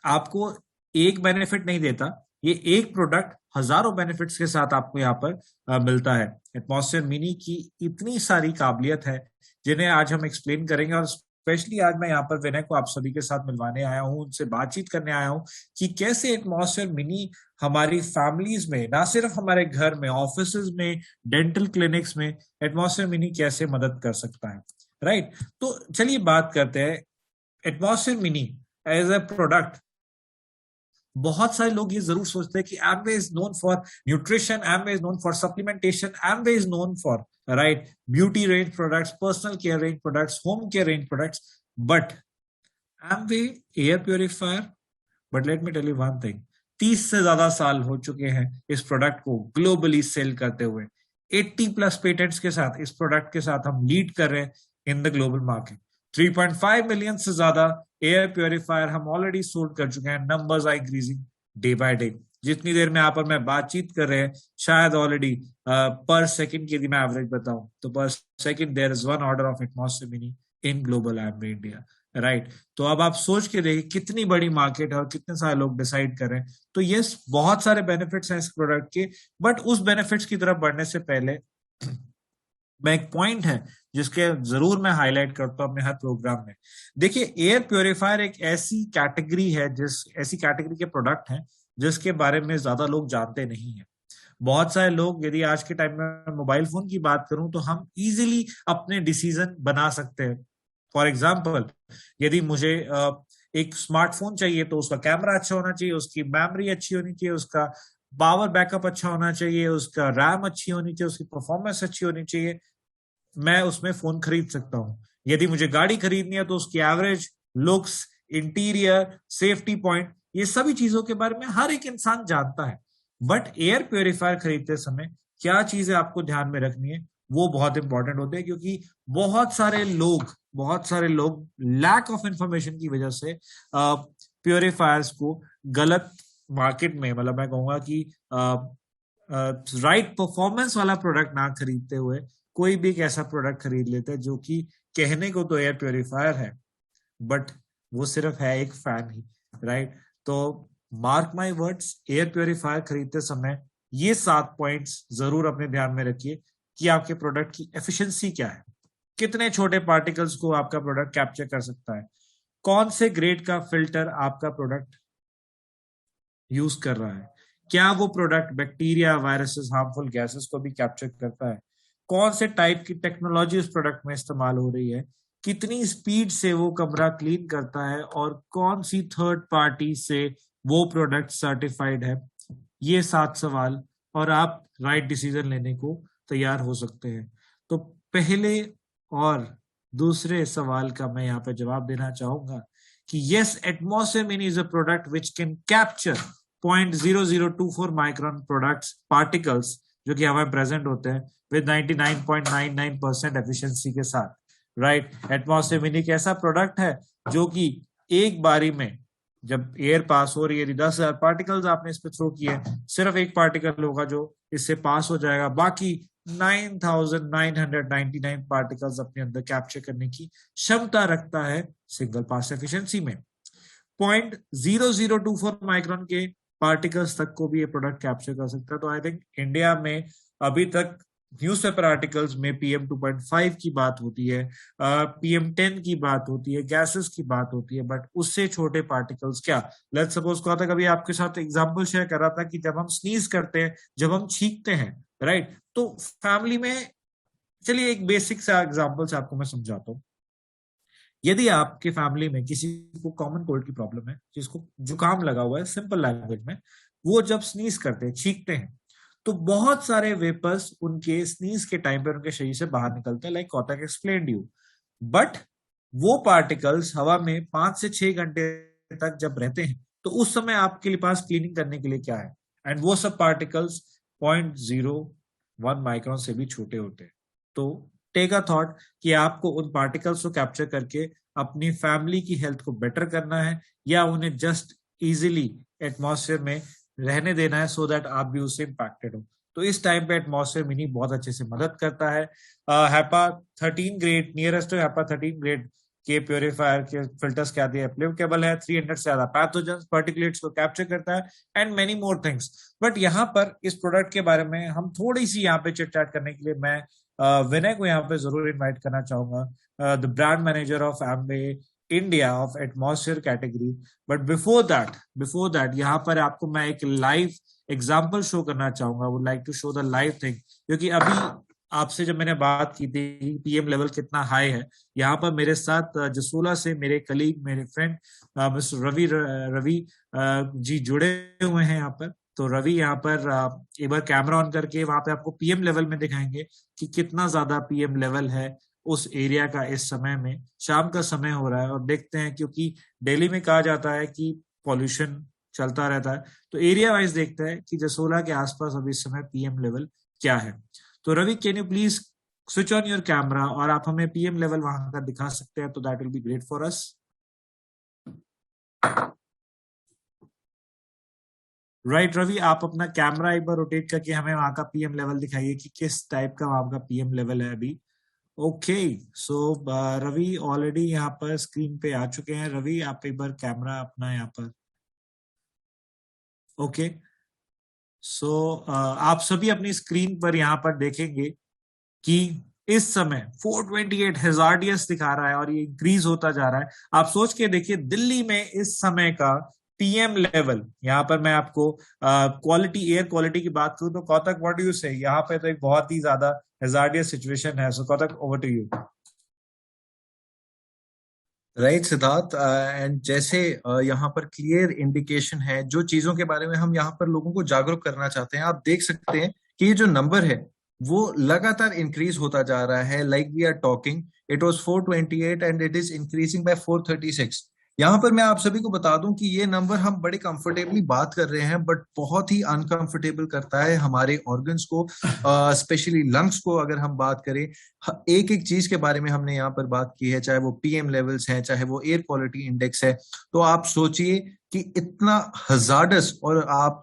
आपको एक बेनिफिट नहीं देता, ये एक प्रोडक्ट हजारों बेनिफिट्स के साथ आपको यहाँ पर मिलता है। एटमॉस्फेयर मिनी की इतनी सारी काबिलियत है जिन्हें आज हम एक्सप्लेन करेंगे, और स्पेशली आज मैं यहाँ पर विनय को आप सभी के साथ मिलवाने आया हूँ, उनसे बातचीत करने आया हूँ कि कैसे एटमॉस्फेयर मिनी हमारी फैमिलीज में, ना सिर्फ हमारे घर में, ऑफिसेज में, डेंटल क्लिनिक्स में एटमॉस्फेयर मिनी कैसे मदद कर सकता है, राइट। तो चलिए बात करते हैं atmosphere mini as a product. बहुत सारे लोग ये जरूर सोचते हैं कि Amway is known for nutrition, Amway is known for supplementation, Amway is known for right beauty range products, personal care range products, home care range products, but Amway air purifier, but let me tell you one thing, 30 से ज्यादा साल हो चुके हैं इस product को globally cell करते हुए। 80 प्लस पेटेंट्स के साथ इस प्रोडक्ट के साथ हम लीड कर रहे हैं in the global market. 3.5 million से ज्यादा एयर प्योरीफायर हम ऑलरेडी सोल्ड कर चुके हैं। Numbers are increasing day by day. जितनी देर में यहाँ पर मैं बातचीत कर रहे हैं, शायद ऑलरेडी पर सेकंड की यदि मैं एवरेज बताऊं तो per second there is one order of atmosphere mini in global Amway India, right. तो अब आप सोच के देखिए कितनी बड़ी मार्केट है और कितने सारे लोग डिसाइड कर रहे हैं। तो यस, बहुत सारे बेनिफिट्स हैं इस प्रोडक्ट के, बट उस बेनिफिट्स की तरफ बढ़ने से पहले मैं एक पॉइंट है जिसके जरूर मैं हाईलाइट करता हूं अपने हर प्रोग्राम में। देखिए, एयर प्योरीफायर एक ऐसी कैटेगरी है, ऐसी कैटेगरी के प्रोडक्ट हैं जिसके बारे में ज्यादा लोग जानते नहीं है। बहुत सारे लोग, यदि आज के टाइम में मोबाइल फोन की बात करूं तो हम इजीली अपने डिसीजन बना सकते हैं। फॉर एग्जाम्पल, यदि मुझे एक स्मार्टफोन चाहिए तो उसका कैमरा अच्छा होना चाहिए, उसकी मेमोरी अच्छी होनी चाहिए, उसका पावर बैकअप अच्छा होना चाहिए, उसका रैम अच्छी होनी चाहिए, उसकी परफॉर्मेंस अच्छी होनी चाहिए, मैं उसमें फोन खरीद सकता हूं। यदि मुझे गाड़ी खरीदनी है तो उसकी average, looks, interior, safety point, ये सभी चीजों के बारे में हर एक इंसान जानता है। बट एयर प्योरीफायर खरीदते समय क्या चीजें आपको ध्यान में रखनी है वो बहुत इंपॉर्टेंट होते हैं, क्योंकि बहुत सारे लोग लैक ऑफ इंफॉर्मेशन की वजह से प्योरीफायर्स को गलत मार्केट में, मतलब मैं कहूंगा कि राइट परफॉर्मेंस वाला प्रोडक्ट ना खरीदते हुए कोई भी एक ऐसा प्रोडक्ट खरीद लेते हैं जो कि कहने को तो एयर प्योरीफायर है बट वो सिर्फ है एक फैन ही, राइट। तो mark my words, air purifier खरीदते समय ये 7 पॉइंट्स जरूर अपने ध्यान में रखिए कि आपके प्रोडक्ट की एफिशिएंसी क्या है, कितने छोटे पार्टिकल्स को आपका प्रोडक्ट कैप्चर कर सकता है, कौन से ग्रेड का फिल्टर आपका प्रोडक्ट यूज कर रहा है, क्या वो product bacteria, viruses, harmful gases को भी कैप्चर करता है, कौन से टाइप की टेक्नोलॉजी उस प्रोडक्ट में इस्तेमाल हो रही है, कितनी स्पीड से वो कमरा क्लीन करता है, और कौन सी थर्ड पार्टी से वो प्रोडक्ट सर्टिफाइड है। ये 7 सवाल, और आप राइट डिसीजन लेने को तैयार हो सकते हैं। तो पहले और दूसरे सवाल का मैं यहाँ पे जवाब देना चाहूंगा कि yes, atmosphere mini is a product which can capture 0.0024 micron products particles जो कि हमें प्रेजेंट होते हैं विद 99.99% एफिशिएंसी के साथ, राइट। एटमॉस्फेयर मिनी एक ऐसा प्रोडक्ट है जो कि एक बारी में जब एयर पास हो रही है, 10,000 पार्टिकल्स आपने इस पे थ्रो किए, सिर्फ एक पार्टिकल होगा जो इससे पास हो जाएगा, बाकी 9,999 पार्टिकल्स अपने अंदर कैप्चर करने की क्षमता रखता है सिंगल पास एफिशिएंसी में। 0.0024 माइक्रोन के पार्टिकल्स तक को भी ये प्रोडक्ट कैप्चर कर सकता है। तो आई थिंक इंडिया में अभी तक न्यूज़पेपर आर्टिकल्स में PM 2.5 की बात होती है, PM 10 की बात होती है, गैसेस की बात होती है, बट उससे छोटे पार्टिकल्स क्या, लेट्स सपोज कहा था, कभी आपके साथ एग्जांपल शेयर कर रहा था कि जब हम स्नीज करते हैं, जब हम छींकते हैं, राइट, तो फैमिली में, चलिए एक बेसिक सा एग्जांपल से आपको मैं समझाता हूँ। यदि आपके फैमिली में किसी को कॉमन कोल्ड की प्रॉब्लम है, जिसको जुकाम लगा हुआ है, सिंपल लैंग्वेज में, वो जब स्नीज करते हैं, छींकते हैं, तो बहुत सारे वेपर्स उनके स्नीज के टाइम पर उनके शरीर से बाहर निकलते हैं, लाइक कौतक एक्सप्लेन्ड यू। बट वो पार्टिकल्स हवा में 5 से 6 घंटे तक जब रहते हैं, तो उस समय आपके पास क्लीनिंग करने के लिए क्या है, एंड वो सब पार्टिकल्स 0.01 माइक्रोन से भी छोटे होते हैं। तो टेक अ थॉट कि आपको उन पार्टिकल्स को कैप्चर करके अपनी फैमिली की हेल्थ को बेटर करना है, या उन्हें जस्ट इजीली एटमॉस्फेयर में रहने देना है, सो दैट आप भी उससे इंपैक्टेड हो। तो इस टाइम पे एटमॉस्फेयर मिनी बहुत अच्छे से मदद करता है। HEPA 13 grade, nearest to HEPA 13 grade के प्योरीफायर के फिल्टर्स क्या दिए, एप्लीकेबल है, 300 से ज्यादा पैथोजेंस पार्टिकुलेट्स को कैप्चर करता है, and many more things. But यहाँ पर इस प्रोडक्ट के बारे में हम थोड़ी सी यहाँ पे चिट चैट करने के लिए मैं विनय को यहाँ पे जरूर इनवाइट करना चाहूंगा, the brand manager of Amway India of atmosphere category. But before that यहाँ पर आपको मैं एक लाइव एग्जाम्पल शो करना चाहूंगा, would like to show the live thing, क्योंकि अभी आपसे जब मैंने बात की थी पीएम लेवल कितना हाई है, यहाँ पर मेरे साथ जसोला से मेरे कलीग, मेरे फ्रेंड मिस्टर रवि जी जुड़े हुए हैं यहाँ पर। तो रवि यहाँ पर एक बार कैमरा ऑन करके वहां पे आपको पीएम लेवल में दिखाएंगे कि कितना ज्यादा पीएम लेवल है उस एरिया का इस समय में। शाम का समय हो रहा है और देखते हैं, क्योंकि दिल्ली में कहा जाता है कि पॉल्यूशन चलता रहता है, तो एरिया वाइज देखते हैं कि जसोला के आसपास अभी इस समय पीएम लेवल क्या है। तो Ravi, can you please switch on your camera और आप हमें पीएम लेवल वहां का दिखा सकते हैं, तो that will be great for us. Right Ravi, आप अपना कैमरा एक बार रोटेट करके हमें वहां का पीएम लेवल दिखाइए कि किस टाइप का वहां का पीएम लेवल है अभी। ओके, सो रवि ऑलरेडी यहाँ पर स्क्रीन पे आ चुके हैं। रवि, आप एक बार कैमरा अपना यहाँ पर। ओके, सो आप सभी अपनी स्क्रीन पर यहाँ पर देखेंगे कि इस समय 428 हेजार्डियस दिखा रहा है और ये इंक्रीज होता जा रहा है। आप सोच के देखिए दिल्ली में इस समय का पीएम लेवल, यहाँ पर मैं आपको क्वालिटी, एयर क्वालिटी की बात करूं तो कौतक, व्हाट डू यू से, यहाँ पे तो एक बहुत ही ज्यादा हेजार्डियस सिचुएशन है। So Kautak, over to you. Right Siddharth, and जैसे यहाँ पर क्लियर इंडिकेशन है जो चीजों के बारे में हम यहाँ पर लोगों को जागरूक करना चाहते हैं। आप देख सकते हैं कि ये जो नंबर है वो लगातार इंक्रीज होता जा रहा है। Like we are talking, it was 428 and it is increasing by 436। यहाँ पर मैं आप सभी को बता दूं कि ये नंबर हम बड़े कंफर्टेबली बात कर रहे हैं, बट बहुत ही अनकंफर्टेबल करता है हमारे ऑर्गन्स को, स्पेशली लंग्स को। अगर हम बात करें एक एक चीज के बारे में हमने यहाँ पर बात की है, चाहे वो पीएम लेवल्स हैं, चाहे वो एयर क्वालिटी इंडेक्स है, तो आप सोचिए कि इतना हजार्डस। और आप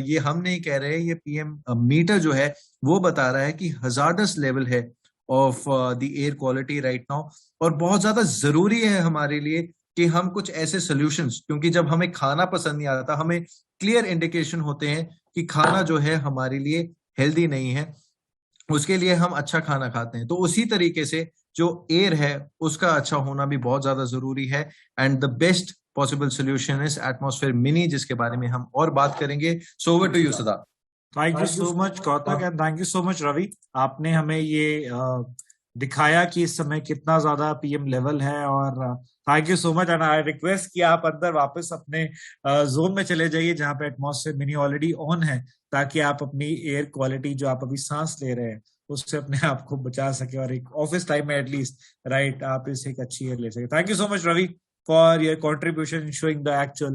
ये हम नहीं कह रहे, ये पीएम मीटर जो है वो बता रहा है कि हजार्डस लेवल है of the air quality right now. और बहुत ज्यादा जरूरी है हमारे लिए कि हम कुछ ऐसे सोल्यूशंस, क्योंकि जब हमें खाना पसंद नहीं आता, हमें क्लियर इंडिकेशन होते हैं कि खाना जो है हमारे लिए हेल्दी नहीं है, उसके लिए हम अच्छा खाना खाते हैं। तो उसी तरीके से जो एयर है उसका अच्छा होना भी बहुत ज्यादा जरूरी है। And the best possible solution is atmosphere mini, जिसके बारे में हम और बात करेंगे। So over to you Sada. Thank you so much Kautak and thank you so much Ravi, आपने हमें ये दिखाया कि इस समय कितना ज्यादा पीएम लेवल है। और thank you so much and I request कि आप अंदर वापस अपने जोन में चले जाइए जहाँ पे एटमॉस्फेयर मिनी ऑलरेडी ऑन है, ताकि आप अपनी एयर क्वालिटी जो आप अभी सांस ले रहे हैं उससे अपने आप को बचा सके और एक ऑफिस टाइम में एटलीस्ट, राइट, आप इसे एक अच्छी एयर ले सके। Thank you so much Ravi for your contribution in showing the actual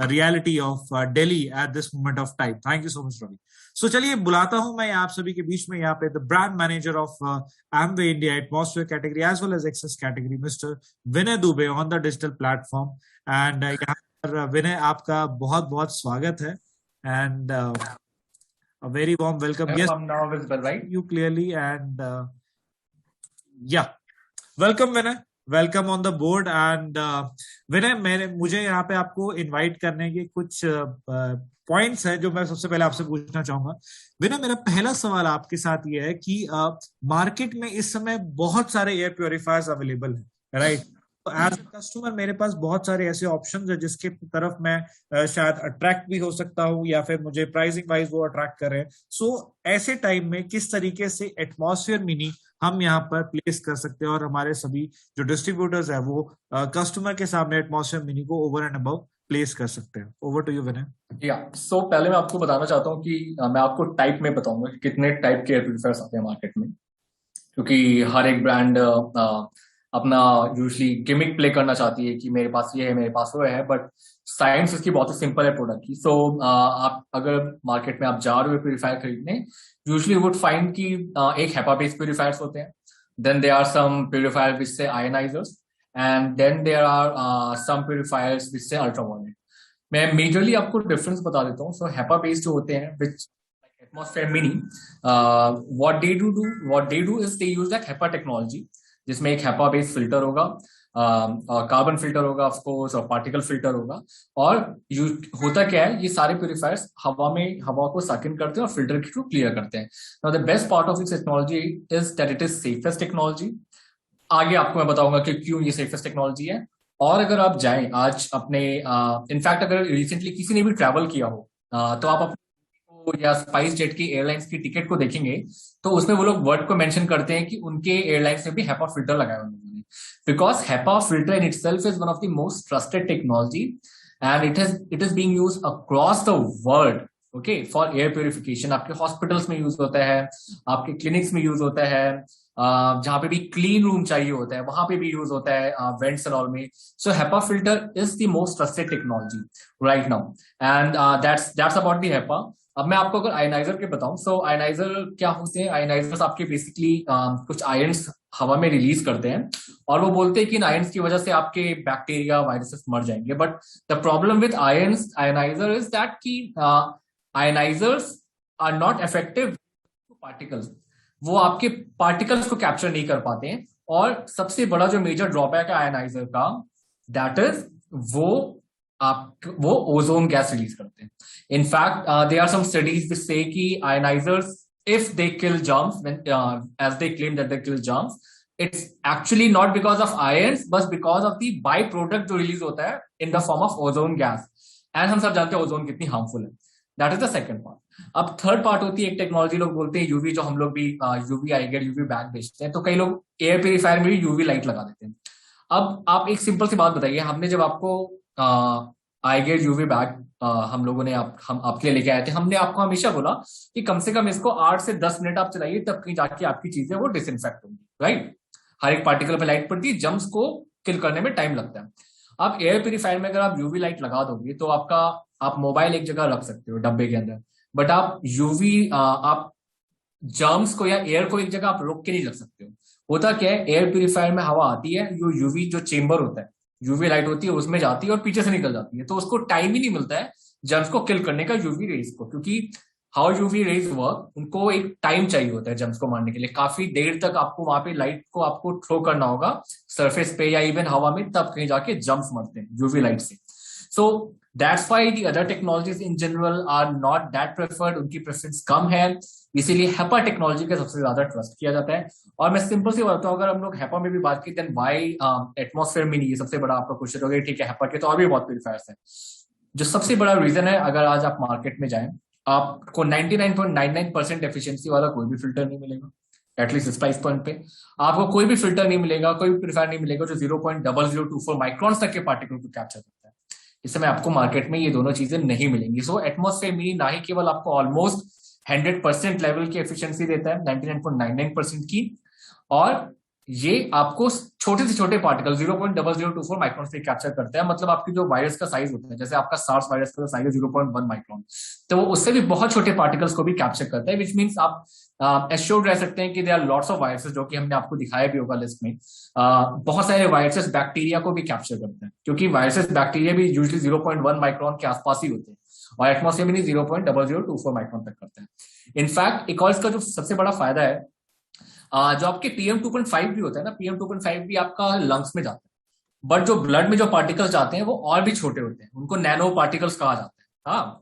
reality of Delhi at this moment of time. Thank you so much, Ravi. So चलिए बुलाता हूं मैं आप सभी के बीच में यहाँ पे the brand manager of Amway India atmosphere category as well as excess category, Mr. Vinay Dubey on the digital platform. And यहाँ पर विनय आपका बहुत बहुत स्वागत है and a very warm welcome. Yes, I'm now visible, right? You clearly and yeah, welcome Vinay. Welcome on the board and Vinay, मुझे यहाँ पे आपको इनवाइट करने के कुछ पॉइंट्स है जो मैं सबसे पहले आपसे पूछना चाहूंगा। विनय, मेरा पहला सवाल आपके साथ ये है कि मार्केट में इस समय बहुत सारे एयर प्योरीफायर्स अवेलेबल हैं, राइट? तो एज ए कस्टमर मेरे पास बहुत सारे ऐसे ऑप्शंस है जिसके तरफ मैं शायद अट्रैक्ट भी हो सकता हूँ या फिर मुझे प्राइसिंग वाइज वो अट्रैक्ट कर रहे हैं। सो ऐसे टाइम में किस तरीके से एटमॉस्फेयर मिनी हम यहाँ पर प्लेस कर सकते हैं और हमारे सभी जो डिस्ट्रीब्यूटर्स है वो कस्टमर के सामने एटमॉस्फेयर मिनी को ओवर एंड अबव प्लेस कर सकते हैं? ओवर टू यू विनय। सो पहले मैं आपको बताना चाहता हूँ कि मैं आपको टाइप में बताऊंगा कि कितने टाइप के एयर प्यूरिफायर्स आते हैं मार्केट में, क्योंकि हर एक ब्रांड अपना यूजली गिमिक प्ले करना चाहती है कि मेरे पास ये है, मेरे पास वो है, बट साइंस इसकी बहुत ही सिंपल है प्रोडक्ट की। सो आप अगर मार्केट में आप जा रहे हो प्यूरिफायर खरीदने, यूजली वुड फाइंड कि एक हेपा बेस्ड प्यूरिफायर्स होते हैं, then there are some purifier which say ionizers, and then there are some purifiers which say ultraviolet. मैं मेजरली आपको डिफरेंस बता देता हूँ। सो हेपा बेस्ड जो होते हैं which atmosphere mini, what they do is they use that HEPA technology, जिसमें एक HEPA बेस्ड फिल्टर होगा कार्बन फिल्टर होगा ऑफ कोर्स, और पार्टिकल फिल्टर होगा। और होता क्या है, ये सारे प्यूरिफायर्स हवा को सक इन करते हैं और फिल्टर के थ्रू क्लियर करते हैं। Now the best part of this technology is that it is safest technology. आगे आपको मैं बताऊंगा कि क्यों ये सेफेस्ट टेक्नोलॉजी है। और अगर आप जाएं आज अपने इनफैक्ट अगर रिसेंटली किसी ने भी ट्रैवल किया हो तो आप अपने या स्पाइस जेट की एयरलाइंस की टिकट को देखेंगे तो उसमें वो लोग वर्ड को मेंशन करते हैं कि उनके एयरलाइंस में भी HEPA फिल्टर लगाया उन लोगों ने, because HEPA filter in itself is one of the most trusted technology and it is being used across the world, okay, for air purification. आपके हॉस्पिटल्स में यूज होता है, आपके क्लिनिक्स में यूज होता है, जहां पे भी क्लीन रूम चाहिए होता है वहां पे भी यूज होता है, वेंट्स एंड ऑल में। सो HEPA filter is the most trusted technology right now and that's about the HEPA। अब मैं आपको अगर आयनाइजर के बताऊं, सो आयनाइजर क्या होते हैं? आयनाइजर्स आपके बेसिकली कुछ आयन्स हवा में रिलीज करते हैं और वो बोलते हैं कि इन आयन्स की वजह से आपके बैक्टीरिया वायरसेस मर जाएंगे। But the problem with ioniser is that कि ionisers are not effective particles, वो आपके पार्टिकल्स को कैप्चर नहीं कर पाते हैं। और सबसे बड़ा जो मेजर ड्रॉबैक है आयनाइजर का, दैट इज वो ओजोन गैस रिलीज करते हैं। In fact there are some studies which say कि ionizers if they kill germs, as they claim that they kill germs, it's actually not because of ions बस because of the by product जो release होता है in the form of ozone gas. And हम सब जानते हैं ozone कितनी harmful है। That is the second part. अब थर्ड पार्ट होती है एक टेक्नोलॉजी, लोग बोलते हैं यूवी, जो हम लोग भी यूवी आईगेट यूवी बैग बेचते हैं, तो कई लोग एयर प्यूरिफायर में भी यूवी लाइट लगा देते हैं। अब आप एक सिंपल सी बात बताइए, हमने जब आपको आईगेट यूवी बैग हम लोगों ने हम आपके लिए लेके आए थे, हमने आपको हमेशा बोला कि कम से कम इसको 8 से 10 मिनट आप चलाइए, तब कहीं जाके आपकी चीजें वो डिसइंफेक्ट होंगी, राइट। हर एक पार्टिकल पे लाइट पड़ती है, जम्स को किल करने में टाइम लगता है। आप एयर प्यूरिफायर में अगर आप यूवी लाइट लगा दोगे तो आप मोबाइल एक जगह रख सकते हो डब्बे के अंदर, बट आप जर्म्स को या एयर को एक जगह आप रोक के नहीं रख सकते हो। होता क्या है, एयर प्यूरिफायर में हवा आती है, यूवी जो चेंबर होता है, यूवी लाइट होती है, उसमें जाती है और पीछे से निकल जाती है, तो उसको टाइम ही नहीं मिलता है जर्म्स को किल करने का, यूवी रेज को। क्योंकि हाउ यूवी रेज वर्क, उनको एक टाइम चाहिए होता है जर्म्स को मारने के लिए, काफी देर तक आपको वहां पे लाइट को आपको थ्रो करना होगा सरफेस पे या इवन हवा में, तब कहीं जाके जर्म्स मरते हैं यूवी लाइट से। सो that's why the other technologies in general R not that preferred, उनकी प्रेफरेंस कम है, इसीलिए HEPA टेक्नोलॉजी का सबसे ज्यादा ट्रस्ट किया जाता है। और मैं सिंपल सी बताता हूँ, अगर हम लोग HEPA में भी बात की, देन व्हाई एटमॉस्फेयर में नहीं, ये सबसे बड़ा आपका क्वेश्चन हो गया। ठीक है, HEPA के तो और भी बहुत प्यूरिफायर्स हैं। जो सबसे बड़ा रीजन है, अगर आज आप मार्केट में जाएं, आपको 99.99% एफिशिएंसी वाला कोई भी फिल्टर नहीं मिलेगा, एटलीस्ट इस प्राइस पॉइंट पे आपको कोई भी फिल्टर नहीं मिलेगा, कोई भी प्यूरिफायर नहीं मिलेगा जो 0.0024 माइक्रॉन तक के पार्टिकल को कैप्चर करता है। इस समय आपको मार्केट में ये दोनों चीजें नहीं मिलेंगी। सो एटमॉस्फेयर मिनी ना ही केवल आपको ऑलमोस्ट 100% लेवल की एफिशिएंसी देता है, 99.99% की, और ये आपको छोटे से छोटे पार्टिकल 0.0024 माइक्रॉन से कैप्चर करता है। मतलब आपकी जो वायरस का साइज होता है, जैसे आपका सार्स वायरस का साइज है 0.1 माइक्रॉन, तो वो उससे भी बहुत छोटे पार्टिकल्स को भी कैप्चर करता है, विच मीन्स आप एश्योर्ड रह सकते हैं कि there are lots of viruses, जो कि हमने आपको दिखाया भी होगा लिस्ट में। बहुत सारे वायरसेस बैक्टीरिया को भी कैप्चर करते हैं, क्योंकि वायरसेस बैक्टीरिया भी यूजुअली 0.1 माइक्रॉन के आसपास ही होते हैं, और एटमॉस्फेयर में 0.0024 माइक्रॉन तक करते हैं। इनफैक्ट एक और इसका जो सबसे बड़ा फायदा है, जो आपके PM2.5 भी होता है ना, PM2.5 भी आपका लंग्स में जाता है, बट जो ब्लड में जो पार्टिकल्स जाते हैं वो और भी छोटे होते हैं, उनको नैनो पार्टिकल्स कहा जाता है। हाँ,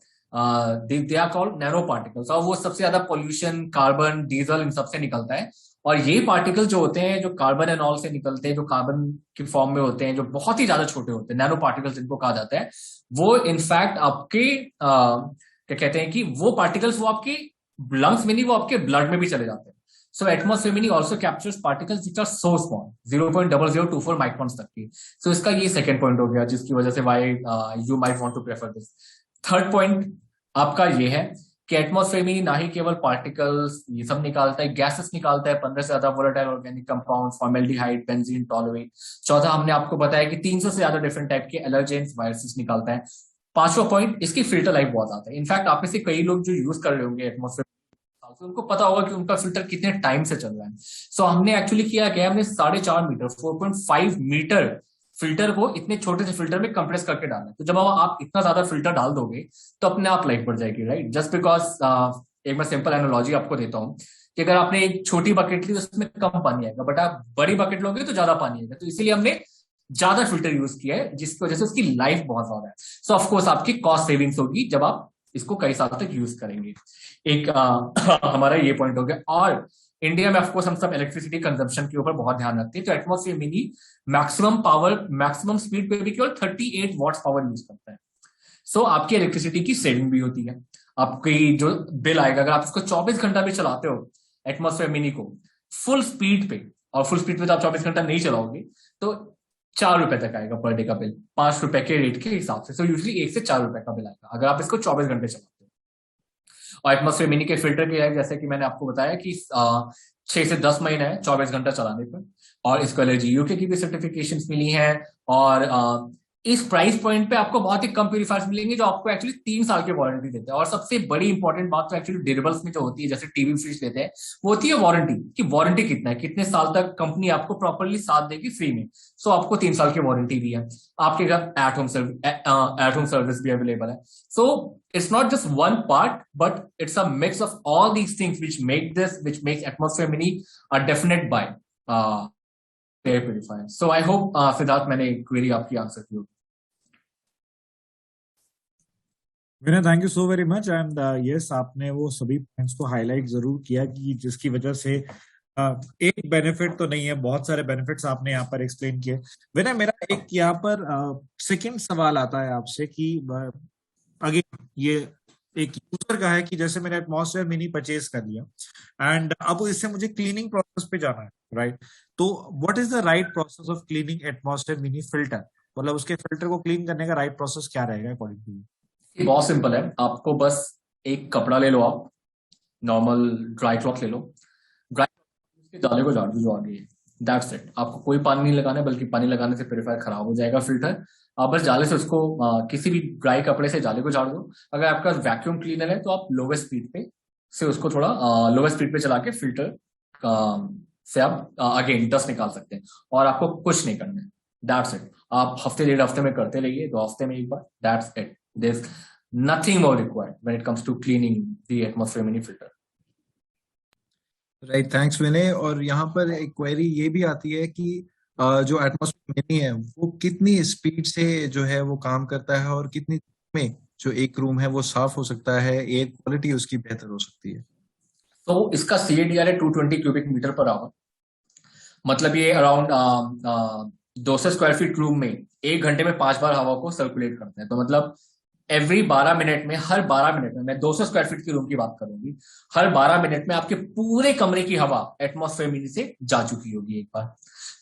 they are called nano particles, और वो सबसे ज्यादा पोल्यूशन कार्बन डीजल इन सबसे निकलता है। और ये पार्टिकल जो होते हैं, जो कार्बन एंड ऑल से निकलते हैं, जो कार्बन के फॉर्म में होते हैं, जो बहुत ही ज्यादा छोटे होते हैं, नैनो पार्टिकल्स जिनको कहा जाता है, वो इनफैक्ट आपके क्या कहते हैं कि वो पार्टिकल्स वो आपके लंग्स में नहीं, वो आपके ब्लड में भी चले जाते हैं। So atmosphere mini also captures particles which are so small, 0.0024 microns तक की। So इसका ये second point हो गया, जिसकी वजह से why you might want to prefer this। Third point आपका ये है कि एटमॉस्फेयर में ना ही केवल पार्टिकल्स ये सब निकालता है, गैसेस निकालता है, 15 से ज्यादा volatile organic compound, formaldehyde, benzene, toluene. चौथा, हमने आपको बताया कि 300 से ज्यादा डिफरेंट टाइप के एलर्जेंस, वायरसेस निकालता है। पांचवा पॉइंट, इसकी फिल्टर लाइफ बहुत ज्यादा है। इनफैक्ट आप में से कई लोग जो यूज कर रहे होंगे एटमॉस्फेयर, तो उनको पता होगा कि उनका फिल्टर कितने टाइम से चल रहा है। सो हमने एक्चुअली किया क्या, हमने 4.5 मीटर 4.5 मीटर फिल्टर को इतने छोटे से फिल्टर में कंप्रेस करके डाला। तो जब आप इतना ज्यादा फिल्टर डाल दोगे तो अपने आप लाइफ बढ़ जाएगी, राइट। जस्ट बिकॉज एक मैं सिंपल एनालॉजी आपको देता हूँ कि अगर आपने एक छोटी बकेट ली तो उसमें कम पानी आएगा, बट आप बड़ी बकेट लोगे तो ज्यादा पानी आएगा। तो इसीलिए हमने ज्यादा फिल्टर यूज किया है, जिसकी वजह से उसकी लाइफ बहुत ज्यादा है। सो ऑफकोर्स आपकी कॉस्ट सेविंग्स होगी जब आप इसको कई साल तक यूज करेंगे। एक हमारा ये पॉइंट हो गया। और इंडिया में ऑफकोर्स हम सब इलेक्ट्रिसिटी कंजम्पशन के ऊपर बहुत ध्यान रखते हैं, तो atmosphere mini maximum power maximum speed पे भी केवल 38 वॉट्स पावर यूज करता है। सो आपकी इलेक्ट्रिसिटी की सेविंग भी होती है। आपकी जो बिल आएगा, अगर आप इसको 24 घंटा भी चलाते हो एटमॉस्फेयर मिनी को फुल स्पीड पे, और फुल स्पीड पे तो आप 24 घंटा नहीं चलाओगे, तो 4 रुपए तक आएगा पर डे का बिल, 5 रुपए के रेट के हिसाब से। सो यूजली 1 से 4 रुपए का बिल आएगा अगर आप इसको 24 घंटे चलाते हो। और एटमॉस्फेयर मिनी के फिल्टर के है, जैसे कि मैंने आपको बताया कि 6 से 10 महीने है 24 घंटा चलाने पर, और इसको एलर्जी यूके की भी सर्टिफिकेशन मिली है। और इस प्राइस पॉइंट पे आपको बहुत ही कम प्यूरीफायर्स मिलेंगे जो आपको एक्चुअली 3 साल की वारंटी देते हैं। और सबसे बड़ी इंपॉर्टेंट बात तो एक्चुअली ड्यूरेबल्स में जो होती है, जैसे टीवी फ्रिज देते हैं, वो होती है वारंटी, कि वारंटी कितना है, कितने साल तक कंपनी आपको प्रॉपरली साथ देगी फ्री में। सो आपको 3 साल की वारंटी भी है। आपके घर एट होम सर्विस भी अवेलेबल है। सो it's not just one part, but it's a mix of all these things which makes Atmosphere Mini a definite buy, air purifier. So I hope Siddharth मैंने क्वेरी आपकी answer की होगी। Vinay, thank you so very much. And yes, आपने वो सभी points को highlight जरूर किया कि जिसकी वजह से एक बेनिफिट तो नहीं है, बहुत सारे बेनिफिट्स आपने यहाँ पर एक्सप्लेन किए। विनय, मेरा एक यहाँ पर सेकंड सवाल आता है आपसे कि अगेन ये एक यूजर का है कि जैसे मैंने एटमॉस्फेयर मिनी परचेज कर लिया एंड अब इससे मुझे क्लीनिंग प्रोसेस पे जाना है, राइट? तो what is the right process of cleaning atmosphere mini filter? मतलब उसके फिल्टर को क्लीन करने का राइट प्रोसेस क्या रहेगा अकॉर्डिंग टू यू? बहुत सिंपल है। आपको बस एक कपड़ा ले लो, आप नॉर्मल ड्राई क्लॉथ ले लो, ड्राई जाले को झाड़ दो आगे, दैट्स इट। आपको कोई पानी नहीं लगाना है, बल्कि पानी लगाने से प्योरीफायर खराब हो जाएगा फिल्टर। आप बस जाले से उसको किसी भी ड्राई कपड़े से जाले को झाड़ दो। अगर आपका वैक्यूम क्लीनर है तो आप लोवेस्ट स्पीड पे से उसको थोड़ा लोवेस्ट स्पीड पे चला के फिल्टर से आप अगेन डस्ट निकाल सकते हैं, और आपको कुछ नहीं करना है, दैट्स इट। आप हफ्ते 1.5 हफ्ते में करते रहिए, 2 हफ्ते में एक बार, that's it. There is nothing more required when it comes to cleaning the atmosphere mini filter. Right, thanks Vinay. और यहाँ पर एक क्वेरी ये भी आती है कि जो एटमॉस्फेयर मिनी है वो कितनी स्पीड से जो है वो काम करता है, और कितनी में जो एक रूम है वो साफ हो सकता है, एयर क्वालिटी उसकी बेहतर हो सकती है? तो इसका CADR है 220 क्यूबिक मीटर पर आवर। मतलब ये अराउंड 200 स्क्वायर फीट रूम में 1 घंटे में 5 बार हवा को सर्कुलेट करते हैं। तो मतलब एवरी 12 मिनट में, हर 12 मिनट में, मैं 200 स्क्वायर फीट की रूम की बात करूंगी, हर 12 मिनट में आपके पूरे कमरे की हवा एटमॉस्फेयर मिनी से जा चुकी होगी एक बार।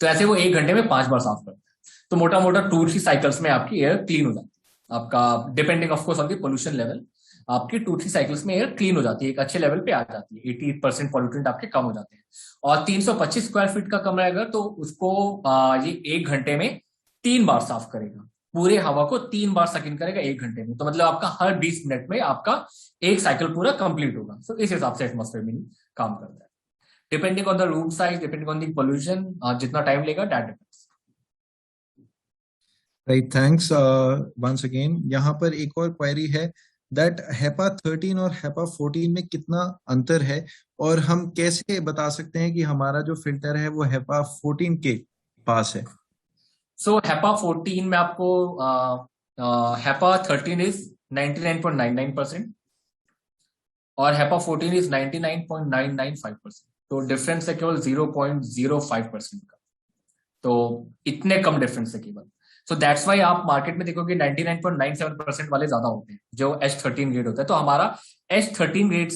तो ऐसे वो 1 घंटे में 5 बार साफ करते हैं। तो मोटा मोटा 2-3 साइकिल्स में आपकी एयर क्लीन हो जाती है। आपका depending of course on the pollution level, आपकी 2-3 साइकिल्स में एयर क्लीन हो जाती है, एक अच्छे लेवल पे आ जाती है, 80% पॉल्यूटेंट आपके कम हो जाते हैं। और 325 स्क्वायर फीट का कमरा अगर, तो उसको ये 1 घंटे में 3 बार साफ करेगा, पूरे हवा को 3 बार सक इन करेगा 1 घंटे में। तो मतलब आपका हर 20 मिनट में आपका एक साइकिल पूरा कंप्लीट होगा। तो इस हिसाब से एटमॉस्फेयर मिनी काम करता है, depending on the room size, depending on the pollution, जितना टाइम लेगा that depends. Right, thanks once again. यहाँ पर एक और क्वेरी है दैट HEPA 13 और HEPA 14 में कितना अंतर है, और हम कैसे बता सकते हैं कि हमारा जो फिल्टर है वो HEPA 14 के पास है? सो HEPA 14 में आपको HEPA 13 इज 99.99% और HEPA 14 इज 99.995%। तो डिफरेंस है केवल 0.05% का। तो इतने कम डिफरेंस है केवल। सो दैट्स वाई आप मार्केट में देखोगे 99.97% वाले ज्यादा होते हैं जो H13 ग्रेड होता है। तो हमारा H13 ग्रेड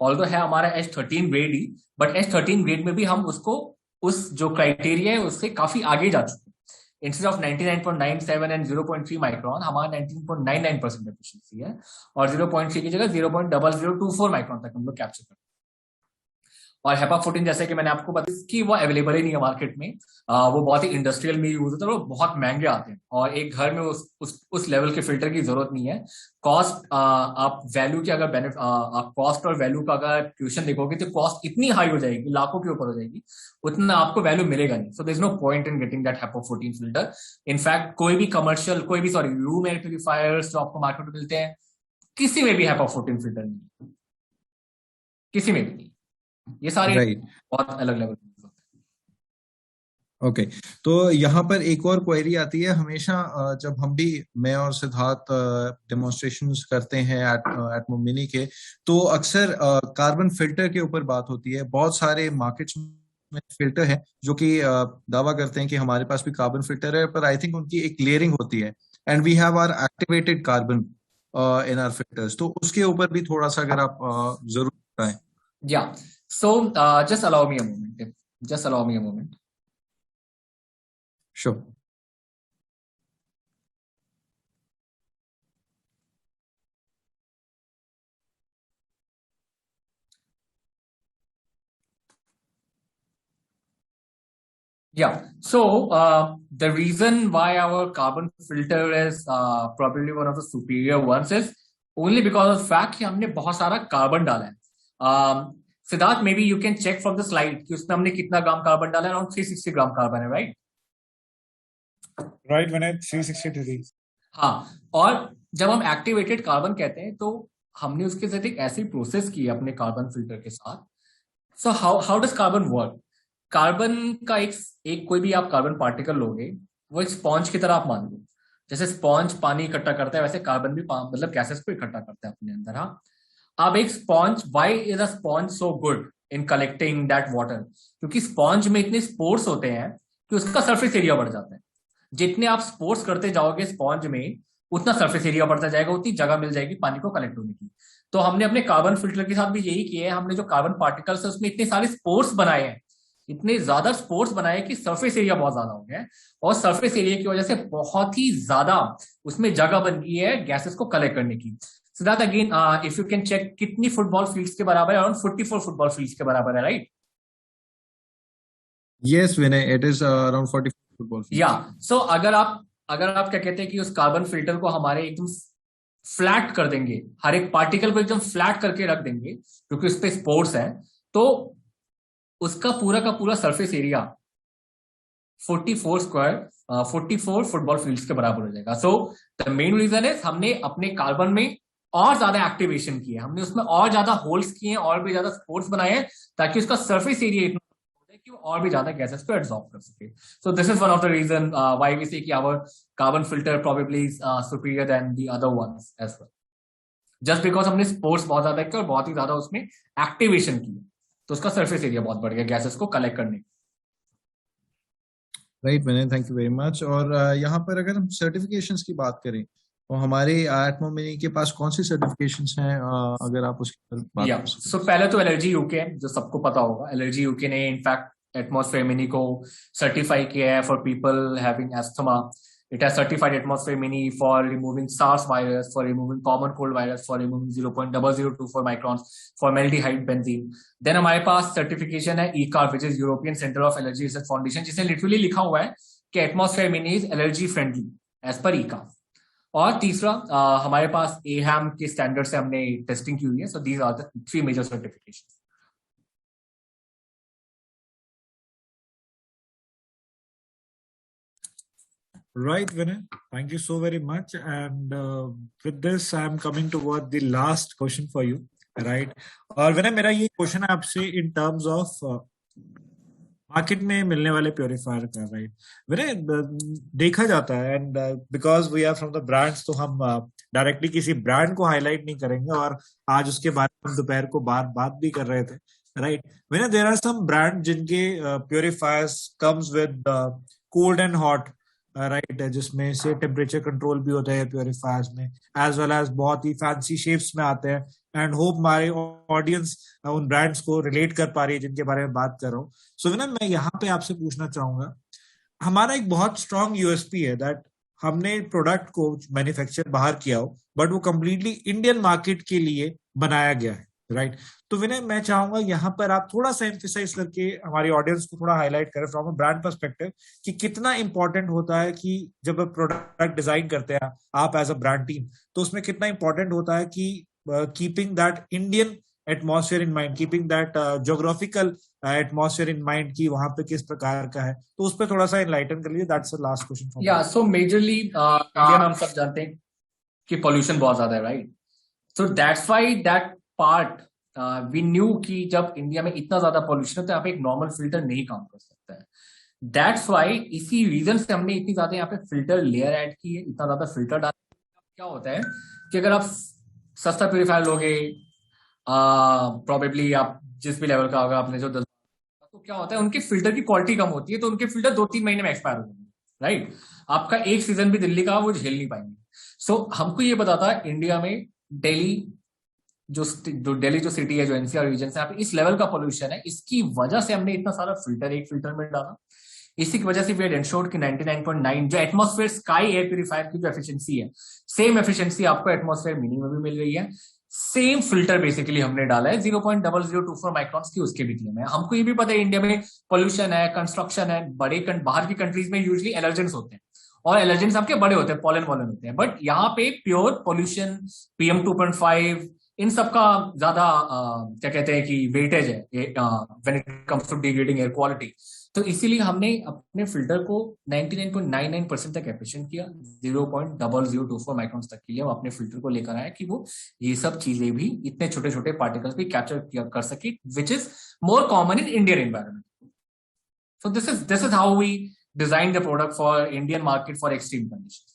ऑल्दो है हमारा H13 grade he, but H13 grade में भी हम उसको उस जो क्राइटेरिया है उससे काफी आगे जा चुके हैं। इंस्टेड ऑफ 99.97 एंड 0.3 माइक्रॉन, हमारा 19.99% एफिशिएंसी है, और 0.3 की जगह 0.0024 माइक्रॉन तक हम लोग कैप्चर करते हैं। और HEPA 14 जैसे कि मैंने आपको बताया कि वो अवेलेबल ही नहीं है मार्केट में, वो बहुत ही इंडस्ट्रियल में यूज होता है और वो बहुत महंगे आते हैं, और एक घर में उस लेवल के फिल्टर की जरूरत नहीं है। कॉस्ट, आप वैल्यू की अगर आप कॉस्ट और वैल्यू का अगर ट्यूशन देखोगे तो कॉस्ट इतनी हाई हो जाएगी, लाखों के ऊपर हो जाएगी, उतना आपको वैल्यू मिलेगा नहीं। So there is no point in getting that HEPA 14 filter. In fact कोई भी कमर्शियल, रूम एयर प्यूरिफायर्स जो आपको मार्केट में मिलते हैं, किसी में भी HEPA 14 फिल्टर नहीं, किसी में भी नहीं। ये सारे राइट, बहुत अलग लेवल। ओके तो यहाँ पर एक और क्वेरी आती है हमेशा जब हम भी मैं और सिद्धार्थ डेमोन्स्ट्रेशंस करते हैं एटमो मिनी के, तो अक्सर कार्बन फिल्टर के ऊपर बात होती है। बहुत सारे मार्केट्स में फिल्टर है जो कि दावा करते हैं कि हमारे पास भी कार्बन फिल्टर है, पर आई थिंक उनकी एक लेयरिंग होती है and we have our activated carbon in our filters. तो उसके ऊपर भी थोड़ा सा अगर आप जरूर बताएं। या so just allow me a moment, just allow me a moment. Sure. Yeah. So the reason why our carbon filter is probably one of the superior ones is only because of the fact कि हमने बहुत सारा carbon डाला है। Siddharth, maybe you can check from the slide कि उसमें हमने कितना ग्राम कार्बन डाला है। अराउंड 360 ग्राम कार्बन है, राइट? Right Vinay, 360 degree. हाँ, और जब हम एक्टिवेटेड कार्बन कहते हैं तो हमने उसके साथ एक ऐसी प्रोसेस की है अपने कार्बन फिल्टर के साथ। So how does carbon work? Carbon का एक कोई भी आप कार्बन पार्टिकल लोगे, वो एक स्पॉन्ज की तरह आप मान लो। जैसे स्पॉन्ज पानी इकट्ठा करता है, वैसे कार्बन भी मतलब गैसेस को इकट्ठा करता है अपने अंदर। हाँ, अब एक sponge, why is a sponge so good in collecting that water? क्योंकि स्पॉन्ज में इतने स्पोर्स होते हैं कि उसका सरफेस एरिया बढ़ जाता है। जितने आप स्पोर्स करते जाओगे स्पॉन्ज में, उतना सरफेस एरिया बढ़ता जाएगा, उतनी जगह मिल जाएगी पानी को कलेक्ट होने की। तो हमने अपने कार्बन फिल्टर के साथ भी यही किया है। हमने जो कार्बन पार्टिकल्स है उसमें इतने सारे स्पोर्स बनाए हैं, इतने ज्यादा स्पोर्स बनाए कि सरफेस एरिया बहुत ज्यादा हो गया है, और सरफेस एरिया की वजह से बहुत ही ज्यादा उसमें जगह बन गई है गैसेस को कलेक्ट करने की। So that again, if you can check, कितनी फुटबॉल फील्ड्स के बराबर है? अराउंड 44 फुटबॉल फील्ड्स के बराबर है, right? Yes Vinay, it is around 44 football fields. या सो अगर आप क्या कहते हैं कि उस कार्बन फिल्टर को हमारे एकदम फ्लैट कर देंगे, हर एक पार्टिकल को एकदम फ्लैट करके रख देंगे क्योंकि उस पे स्पोर्स है, तो उसका पूरा का पूरा सरफेस एरिया 44 फुटबॉल फील्ड्स के बराबर हो जाएगा। सो द मेन रीजन है हमने अपने कार्बन में और ज्यादा एक्टिवेशन किया, हमने उसमें और ज्यादा होल्स किए हैं, और भी ज्यादा स्पोर्स बनाए हैं, ताकि उसका सरफेस एरिया इतना कि वो और भी ज्यादा गैसेस को एब्सॉर्ब कर सके। So this is one of the reason why we say कि our carbon filter probably is superior than the other ones as well, just because हमने स्पोर्स बहुत ज्यादा किया और बहुत ही ज्यादा उसमें एक्टिवेशन की, तो उसका सरफेस एरिया बहुत बढ़ गया गैसेस को कलेक्ट करने की। Right Vinay, thank you very much. और यहाँ पर अगर हम सर्टिफिकेशंस की बात करें तो हमारे एटमो मिनी के पास कौन सी सर्टिफिकेशंस हैं, अगर आप उसकी बात कर सकें। सो पहले तो एलर्जी यूके, जो सबको पता होगा, एलर्जी यूके ने इनफैक्ट एटमॉस्फेयर मिनी को सर्टिफाई किया है for people having asthma. It has certified atmosphere mini for removing SARS virus, for removing common cold virus, for removing 0.0024 microns formaldehyde benzene. Then हमारे पास certification है ECAR, which is European Center of Allergy Research Foundation, जिसने literally लिखा हुआ है कि atmosphere mini is allergy friendly as per ECAR। और तीसरा हमारे पास AHAM के स्टैंडर्ड से हमने टेस्टिंग की हुई है। So these are the 3 major certification. Right, Vinay. Thank you so very much. And with this, I'm coming toward the last question for you, right? और Vinay, मेरा ये क्वेश्चन है आपसे in terms of मार्केट में मिलने वाले purifier का, right? Vinay, देखा जाता है, and because we are from the brands, तो हम डायरेक्टली किसी ब्रांड को हाईलाइट नहीं करेंगे, और आज उसके बारे में हम दोपहर को बात भी कर रहे थे, right? Vinay, there are some brand जिनके purifiers comes with cold and hot, right, जिसमें से टेम्परेचर कंट्रोल भी होता है प्योरीफायर्स में, एज वेल एज बहुत ही फैंसी शेप्स में आते हैं। एंड होप हमारे ऑडियंस उन ब्रांड्स को रिलेट कर पा रही है जिनके बारे में बात कर रहा हूँ। सो विनय, मैं यहाँ पे आपसे पूछना चाहूंगा, हमारा एक बहुत स्ट्रॉन्ग यूएसपी है दैट हमने प्रोडक्ट को मैन्युफैक्चर बाहर किया हो, बट वो कंप्लीटली इंडियन मार्केट के लिए बनाया गया है, राइट? तो विनय, मैं चाहूंगा यहाँ पर आप थोड़ा सा एम्फेसाइज करके हमारी ऑडियंस को थोड़ा हाईलाइट करें फ्रॉम अ ब्रांड पर्सपेक्टिव कि कितना इंपॉर्टेंट होता है कि जब आप प्रोडक्ट डिजाइन करते हैं आप एज अ ब्रांड टीम, तो उसमें कितना इंपॉर्टेंट होता है कि keeping that Indian atmosphere in mind, keeping that geographical atmosphere in mind की वहां पे किस प्रकार का है, तो उस पर थोड़ा सा एनलाइटन कर लीजिए। That's the last question. या सो मेजरली इंडिया में हम सब जानते हैं कि पॉल्यूशन बहुत ज्यादा है, right? So that's why that part we knew कि जब इंडिया में इतना ज्यादा पॉल्यूशन है तो यहाँ पे एक नॉर्मल फिल्टर नहीं काम कर सकता है। दैट्स वाई इसी रीजन से हमने इतनी ज्यादा यहाँ पे फिल्टर लेयर ऐड की है, इतना ज्यादा फिल्टर डाल। क्या होता है कि अगर आप सस्ता प्यूरिफायर लोगे, प्रोबेबली आप जिस भी लेवल का होगा आपने जो तो क्या होता है उनके फिल्टर की क्वालिटी कम होती है, तो उनके फिल्टर 2-3 महीने में एक्सपायर हो जाएंगे, राइट। आपका एक सीजन भी दिल्ली का वो झेल नहीं पाएंगे। सो हमको ये पता था इंडिया में दिल्ली जो सिटी है, जो एनसीआर रीजन है, यहाँ पे इस लेवल का पोल्यूशन है, इसकी वजह से हमने इतना सारा फिल्टर एक फिल्टर में डाला। इसी की वजह से वी हैड एंश्योर्ड कि 99.9 जो एटमॉस्फेयर स्काई एयर प्यूरिफायर की जो एफिशिएंसी है, सेम एफिशिएंसी आपको एटमॉस्फेयर मिनी में भी मिल रही है। सेम फिल्टर बेसिकली हमने डाला है, 0.0024 माइक्रॉन्स की उसके भी क्लेम है। हमको ये भी पता है इंडिया में पोल्यूशन है, कंस्ट्रक्शन है, बाहर की कंट्रीज में यूजली एलर्जेंस होते हैं, और एलर्जेंस आपके बड़े होते हैं, पॉलन वॉलन होते हैं, बट यहाँ पे प्योर पोल्यूशन, PM2.5, इन सब का ज्यादा क्या कहते हैं कि वेटेज है when it comes to degrading air quality. तो इसीलिए हमने अपने फिल्टर को 99.99% तक एफिशिएंट किया, 0.0024 माइक्रॉन्स तक के लिए हम अपने फिल्टर को लेकर आए कि वो ये सब चीजें भी, इतने छोटे छोटे पार्टिकल्स भी कैप्चर कर सके, which is more common in Indian environment. So this is how we design the product for Indian market for extreme condition.